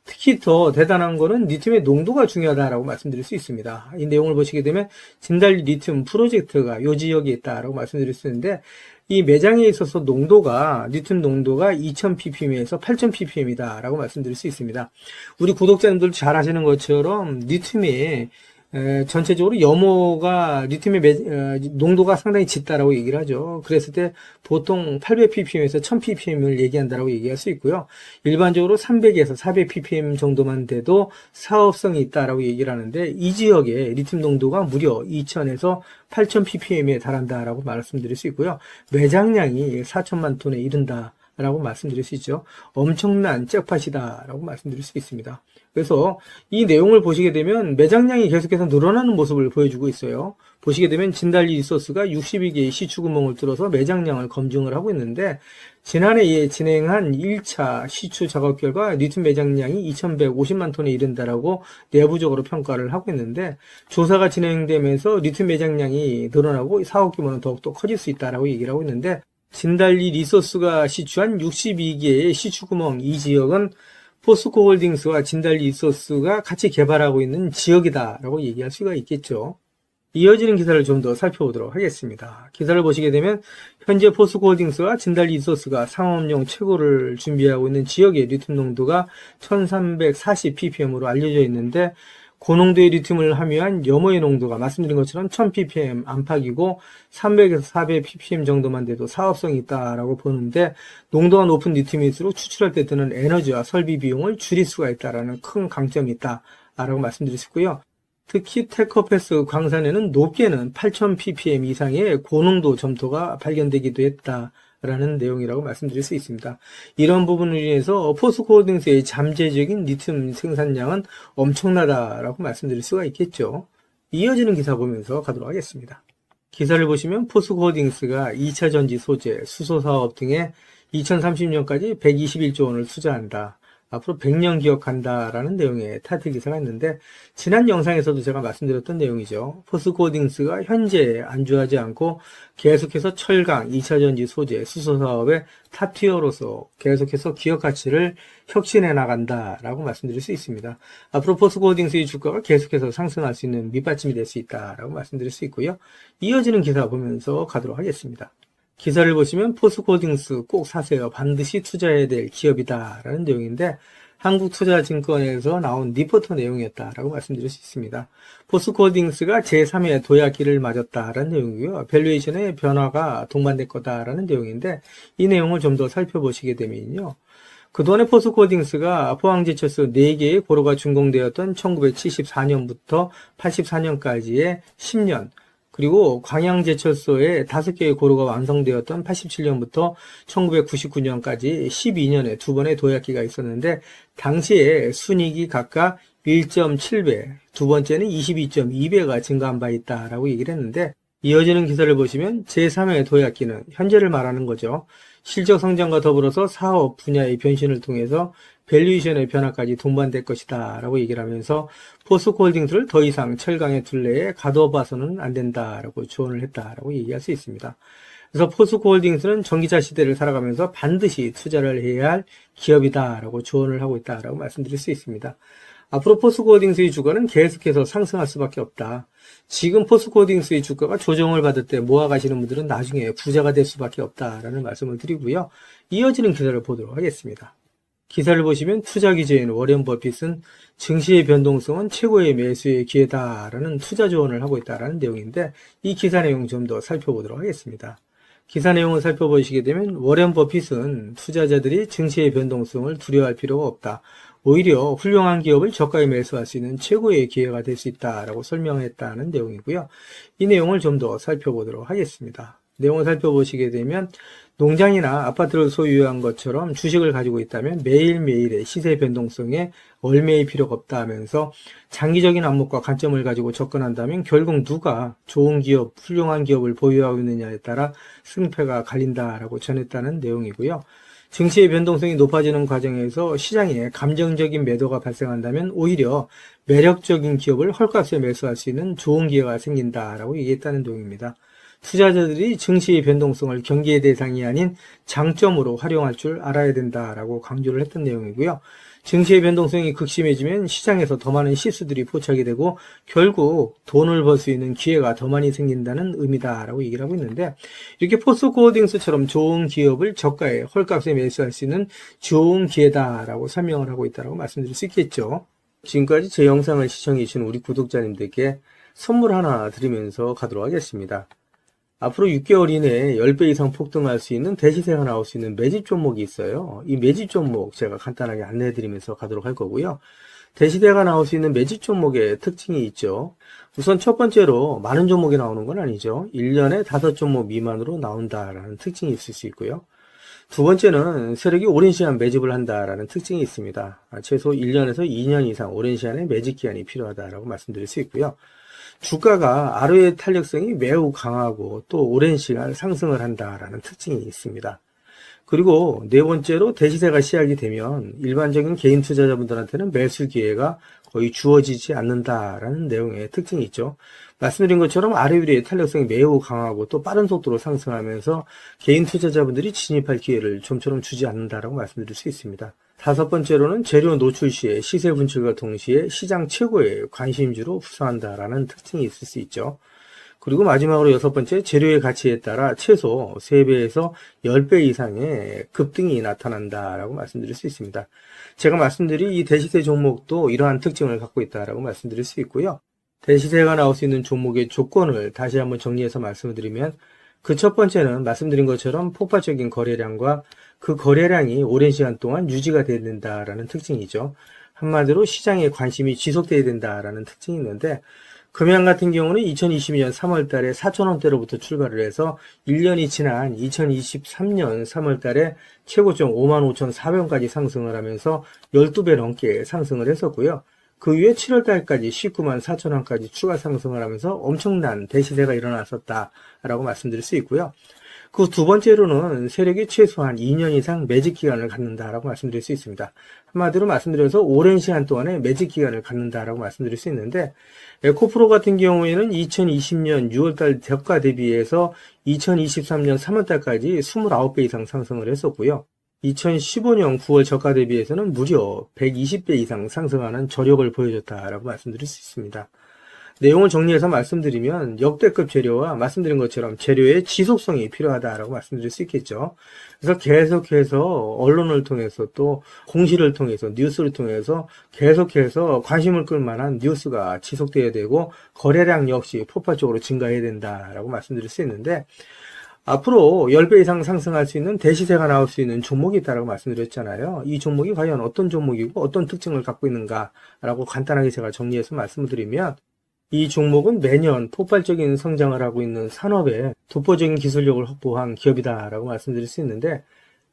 특히 더 대단한 거는 리튬의 농도가 중요하다라고 말씀드릴 수 있습니다. 이 내용을 보시게 되면 진달리 리튬 프로젝트가 이 지역에 있다라고 말씀드릴 수 있는데 이 매장에 있어서 농도가 리튬 농도가 2000ppm에서 8000ppm이다 라고 말씀드릴 수 있습니다. 우리 구독자님들 잘 아시는 것처럼 리튬이 전체적으로 염호가 리튬의 농도가 상당히 짙다라고 얘기를 하죠. 그랬을 때 보통 800ppm에서 1000ppm을 얘기한다라고 얘기할 수 있고요. 일반적으로 300에서 400ppm 정도만 돼도 사업성이 있다라고 얘기를 하는데 이 지역의 리튬 농도가 무려 2000에서 8000ppm에 달한다라고 말씀드릴 수 있고요. 매장량이 4천만 톤에 이른다. 라고 말씀드릴 수 있죠. 엄청난 잭팟이다 라고 말씀드릴 수 있습니다. 그래서 이 내용을 보시게 되면 매장량이 계속해서 늘어나는 모습을 보여주고 있어요. 보시게 되면 진달리 리소스가 62개의 시추구멍을 뚫어서 매장량을 검증을 하고 있는데 지난해에 진행한 1차 시추 작업 결과 리튬 매장량이 2150만 톤에 이른다라고 내부적으로 평가를 하고 있는데 조사가 진행되면서 리튬 매장량이 늘어나고 사업 규모는 더욱더 커질 수 있다라고 얘기를 하고 있는데 진달리 리소스가 시추한 62개의 시추구멍 이 지역은 포스코홀딩스와 진달리 리소스가 같이 개발하고 있는 지역이다라고 얘기할 수가 있겠죠. 이어지는 기사를 좀 더 살펴보도록 하겠습니다. 기사를 보시게 되면 현재 포스코홀딩스와 진달리 리소스가 상업용 최고를 준비하고 있는 지역의 리튬 농도가 1340ppm으로 알려져 있는데 고농도의 리튬을 함유한 염호의 농도가 말씀드린 것처럼 1000ppm 안팎이고 300에서 400ppm 정도만 돼도 사업성이 있다라고 보는데 농도가 높은 리튬일수록 추출할 때 드는 에너지와 설비 비용을 줄일 수가 있다라는 큰 강점이 있다라고 말씀드릴 수 있고요. 특히 테커패스 광산에는 높게는 8000ppm 이상의 고농도 점토가 발견되기도 했다라는 내용이라고 말씀드릴 수 있습니다. 이런 부분으로 인해서 포스코홀딩스의 잠재적인 리튬 생산량은 엄청나다라고 말씀드릴 수가 있겠죠. 이어지는 기사 보면서 가도록 하겠습니다. 기사를 보시면 포스코홀딩스가 2차 전지 소재, 수소 사업 등의 2030년까지 121조 원을 투자한다. 앞으로 100년 기억한다라는 내용의 타이틀 기사가 있는데, 지난 영상에서도 제가 말씀드렸던 내용이죠. 포스코홀딩스가 현재 안주하지 않고 계속해서 철강, 2차전지 소재, 수소 사업의 탑티어로서 계속해서 기업 가치를 혁신해 나간다라고 말씀드릴 수 있습니다. 앞으로 포스코홀딩스의 주가가 계속해서 상승할 수 있는 밑받침이 될 수 있다라고 말씀드릴 수 있고요. 이어지는 기사 보면서 가도록 하겠습니다. 기사를 보시면 포스코홀딩스 꼭 사세요. 반드시 투자해야 될 기업이다 라는 내용인데, 한국투자증권에서 나온 리포터 내용이었다라고 말씀드릴 수 있습니다. 포스코홀딩스가 제3의 도약기를 맞았다라는 내용이고요. 밸류에이션의 변화가 동반될 거다라는 내용인데, 이 내용을 좀 더 살펴보시게 되면요. 그동안에 포스코홀딩스가 포항제철소 4개의 고로가 준공되었던 1974년부터 84년까지의 10년, 그리고 광양제철소에 5개의 고로가 완성되었던 87년부터 1999년까지 12년에 2번의 도약기가 있었는데, 당시에 순이익이 각각 1.7배, 두 번째는 22.2배가 증가한 바 있다라고 얘기를 했는데, 이어지는 기사를 보시면 제3의 도약기는 현재를 말하는 거죠. 실적 성장과 더불어서 사업 분야의 변신을 통해서 밸류에이션의 변화까지 동반될 것이다 라고 얘기를 하면서 포스코홀딩스를 더 이상 철강의 둘레에 가둬봐서는 안 된다라고 조언을 했다라고 얘기할 수 있습니다. 그래서 포스코홀딩스는 전기차 시대를 살아가면서 반드시 투자를 해야 할 기업이다라고 조언을 하고 있다라고 말씀드릴 수 있습니다. 앞으로 포스코홀딩스의 주가는 계속해서 상승할 수밖에 없다. 지금 포스코홀딩스의 주가가 조정을 받을 때 모아가시는 분들은 나중에 부자가 될 수밖에 없다라는 말씀을 드리고요. 이어지는 기사를 보도록 하겠습니다. 기사를 보시면 투자 기재인 워렌 버핏은 증시의 변동성은 최고의 매수의 기회다라는 투자 조언을 하고 있다라는 내용인데, 이 기사 내용 좀 더 살펴보도록 하겠습니다. 기사 내용을 살펴보시게 되면 워렌 버핏은 투자자들이 증시의 변동성을 두려워할 필요가 없다. 오히려 훌륭한 기업을 저가에 매수할 수 있는 최고의 기회가 될 수 있다라고 설명했다는 내용이고요. 이 내용을 좀 더 살펴보도록 하겠습니다. 내용을 살펴보시게 되면, 농장이나 아파트를 소유한 것처럼 주식을 가지고 있다면 매일매일의 시세 변동성에 얽매일 필요가 없다 하면서, 장기적인 안목과 관점을 가지고 접근한다면 결국 누가 좋은 기업, 훌륭한 기업을 보유하고 있느냐에 따라 승패가 갈린다라고 전했다는 내용이고요. 증시의 변동성이 높아지는 과정에서 시장에 감정적인 매도가 발생한다면 오히려 매력적인 기업을 헐값에 매수할 수 있는 좋은 기회가 생긴다라고 얘기했다는 내용입니다. 투자자들이 증시의 변동성을 경계의 대상이 아닌 장점으로 활용할 줄 알아야 된다라고 강조를 했던 내용이고요. 증시의 변동성이 극심해지면 시장에서 더 많은 실수들이 포착이 되고 결국 돈을 벌 수 있는 기회가 더 많이 생긴다는 의미다라고 얘기를 하고 있는데, 이렇게 포스코홀딩스처럼 좋은 기업을 저가에 헐값에 매수할 수 있는 좋은 기회다라고 설명을 하고 있다고 말씀드릴 수 있겠죠. 지금까지 제 영상을 시청해 주신 우리 구독자님들께 선물 하나 드리면서 가도록 하겠습니다. 앞으로 6개월 이내에 10배 이상 폭등할 수 있는 대시세가 나올 수 있는 매집 종목이 있어요. 이 매집 종목 제가 간단하게 안내해 드리면서 가도록 할 거고요. 대시세가 나올 수 있는 매집 종목의 특징이 있죠. 우선 첫 번째로 많은 종목이 나오는 건 아니죠. 1년에 5종목 미만으로 나온다라는 특징이 있을 수 있고요. 두 번째는 세력이 오랜 시간 매집을 한다라는 특징이 있습니다. 최소 1년에서 2년 이상 오랜 시간의 매집 기간이 필요하다라고 말씀드릴 수 있고요. 주가가 ROE 탄력성이 매우 강하고 또 오랜 시간 상승을 한다라는 특징이 있습니다. 그리고 네 번째로 대시세가 시작이 되면 일반적인 개인 투자자분들한테는 매수 기회가 거의 주어지지 않는다라는 내용의 특징이 있죠. 말씀드린 것처럼 ROE의 탄력성이 매우 강하고 또 빠른 속도로 상승하면서 개인 투자자분들이 진입할 기회를 좀처럼 주지 않는다라고 말씀드릴 수 있습니다. 다섯 번째로는 재료 노출 시에 시세 분출과 동시에 시장 최고의 관심주로 부상한다라는 특징이 있을 수 있죠. 그리고 마지막으로 여섯 번째, 재료의 가치에 따라 최소 3배에서 10배 이상의 급등이 나타난다라고 말씀드릴 수 있습니다. 제가 말씀드린 이 대시세 종목도 이러한 특징을 갖고 있다라고 말씀드릴 수 있고요. 대시세가 나올 수 있는 종목의 조건을 다시 한번 정리해서 말씀을 드리면, 그 첫 번째는 말씀드린 것처럼 폭발적인 거래량과 그 거래량이 오랜 시간 동안 유지가 돼야 된다라는 특징이죠. 한마디로 시장의 관심이 지속돼야 된다라는 특징이 있는데, 금양 같은 경우는 2022년 3월 달에 4,000원대로부터 출발을 해서 1년이 지난 2023년 3월 달에 최고점 55,400원까지 상승을 하면서 12배 넘게 상승을 했었고요. 그 후에 7월 달까지 194,000원까지 추가 상승을 하면서 엄청난 대시세가 일어났었다라고 말씀드릴 수 있고요. 그 두 번째로는 세력이 최소한 2년 이상 매집 기간을 갖는다라고 말씀드릴 수 있습니다. 한마디로 말씀드려서 오랜 시간 동안에 매집 기간을 갖는다라고 말씀드릴 수 있는데, 에코프로 같은 경우에는 2020년 6월달 저가 대비해서 2023년 3월달까지 29배 이상 상승을 했었고요. 2015년 9월 저가 대비해서는 무려 120배 이상 상승하는 저력을 보여줬다라고 말씀드릴 수 있습니다. 내용을 정리해서 말씀드리면 역대급 재료와 말씀드린 것처럼 재료의 지속성이 필요하다라고 말씀드릴 수 있겠죠. 그래서 계속해서 언론을 통해서 또 공시를 통해서 뉴스를 통해서 계속해서 관심을 끌 만한 뉴스가 지속돼야 되고 거래량 역시 폭발적으로 증가해야 된다라고 말씀드릴 수 있는데, 앞으로 10배 이상 상승할 수 있는 대시세가 나올 수 있는 종목이 있다고 말씀드렸잖아요. 이 종목이 과연 어떤 종목이고 어떤 특징을 갖고 있는가라고 간단하게 제가 정리해서 말씀을 드리면, 이 종목은 매년 폭발적인 성장을 하고 있는 산업에 독보적인 기술력을 확보한 기업이다라고 말씀드릴 수 있는데,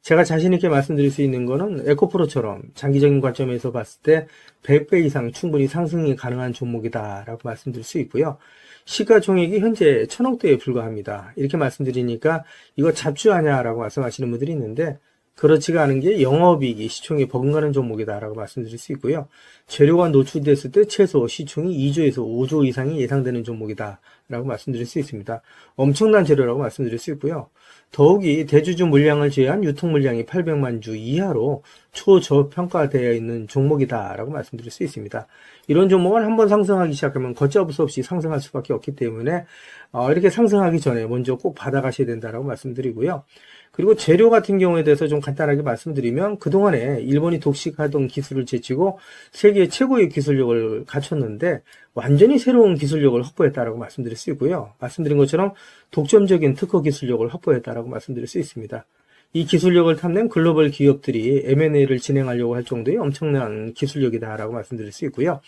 제가 자신 있게 말씀드릴 수 있는 거는 에코프로처럼 장기적인 관점에서 봤을 때 100배 이상 충분히 상승이 가능한 종목이다라고 말씀드릴 수 있고요. 시가총액이 현재 1000억대에 불과합니다. 이렇게 말씀드리니까 이거 잡주하냐라고 말씀하시는 분들이 있는데, 그렇지가 않은 게 영업이익이 시총에 버금가는 종목이다라고 말씀드릴 수 있고요. 재료가 노출됐을 때 최소 시총이 2조에서 5조 이상이 예상되는 종목이다라고 말씀드릴 수 있습니다. 엄청난 재료라고 말씀드릴 수 있고요. 더욱이 대주주 물량을 제외한 유통 물량이 800만 주 이하로 초저평가되어 있는 종목이다라고 말씀드릴 수 있습니다. 이런 종목은 한번 상승하기 시작하면 걷잡을 수 없이 상승할 수밖에 없기 때문에 이렇게 상승하기 전에 먼저 꼭 받아가셔야 된다라고 말씀드리고요. 그리고 재료 같은 경우에 대해서 좀 간단하게 말씀드리면, 그동안에 일본이 독식하던 기술을 제치고 세계 최고의 기술력을 갖췄는데 완전히 새로운 기술력을 확보했다라고 말씀드릴 수 있고요. 말씀드린 것처럼 독점적인 특허 기술력을 확보했다라고 말씀드릴 수 있습니다. 이 기술력을 탐낸 글로벌 기업들이 M&A를 진행하려고 할 정도의 엄청난 기술력이다라고 말씀드릴 수 있고요.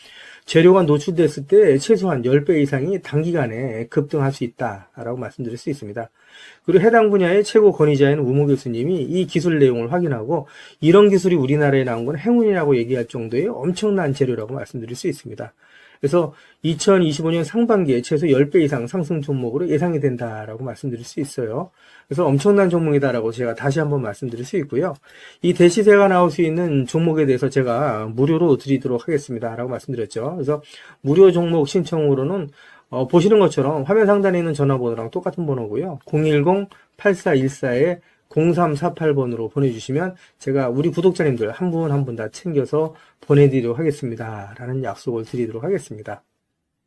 재료가 노출됐을 때 최소한 10배 이상이 단기간에 급등할 수 있다라고 말씀드릴 수 있습니다. 그리고 해당 분야의 최고 권위자인 우모 교수님이 이 기술 내용을 확인하고 이런 기술이 우리나라에 나온 건 행운이라고 얘기할 정도의 엄청난 재료라고 말씀드릴 수 있습니다. 그래서 2025년 상반기에 최소 10배 이상 상승 종목으로 예상이 된다라고 말씀드릴 수 있어요. 그래서 엄청난 종목이다라고 제가 다시 한번 말씀드릴 수 있고요. 이 대시세가 나올 수 있는 종목에 대해서 제가 무료로 드리도록 하겠습니다라고 말씀드렸죠. 그래서 무료 종목 신청으로는 보시는 것처럼 화면 상단에 있는 전화번호랑 똑같은 번호고요. 010-8414-0348번으로 보내주시면 제가 우리 구독자님들 한 분 한 분 다 챙겨서 보내드리도록 하겠습니다. 라는 약속을 드리도록 하겠습니다.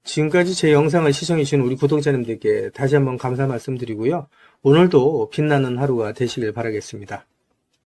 지금까지 제 영상을 시청해주신 우리 구독자님들께 다시 한번 감사 말씀드리고요. 오늘도 빛나는 하루가 되시길 바라겠습니다.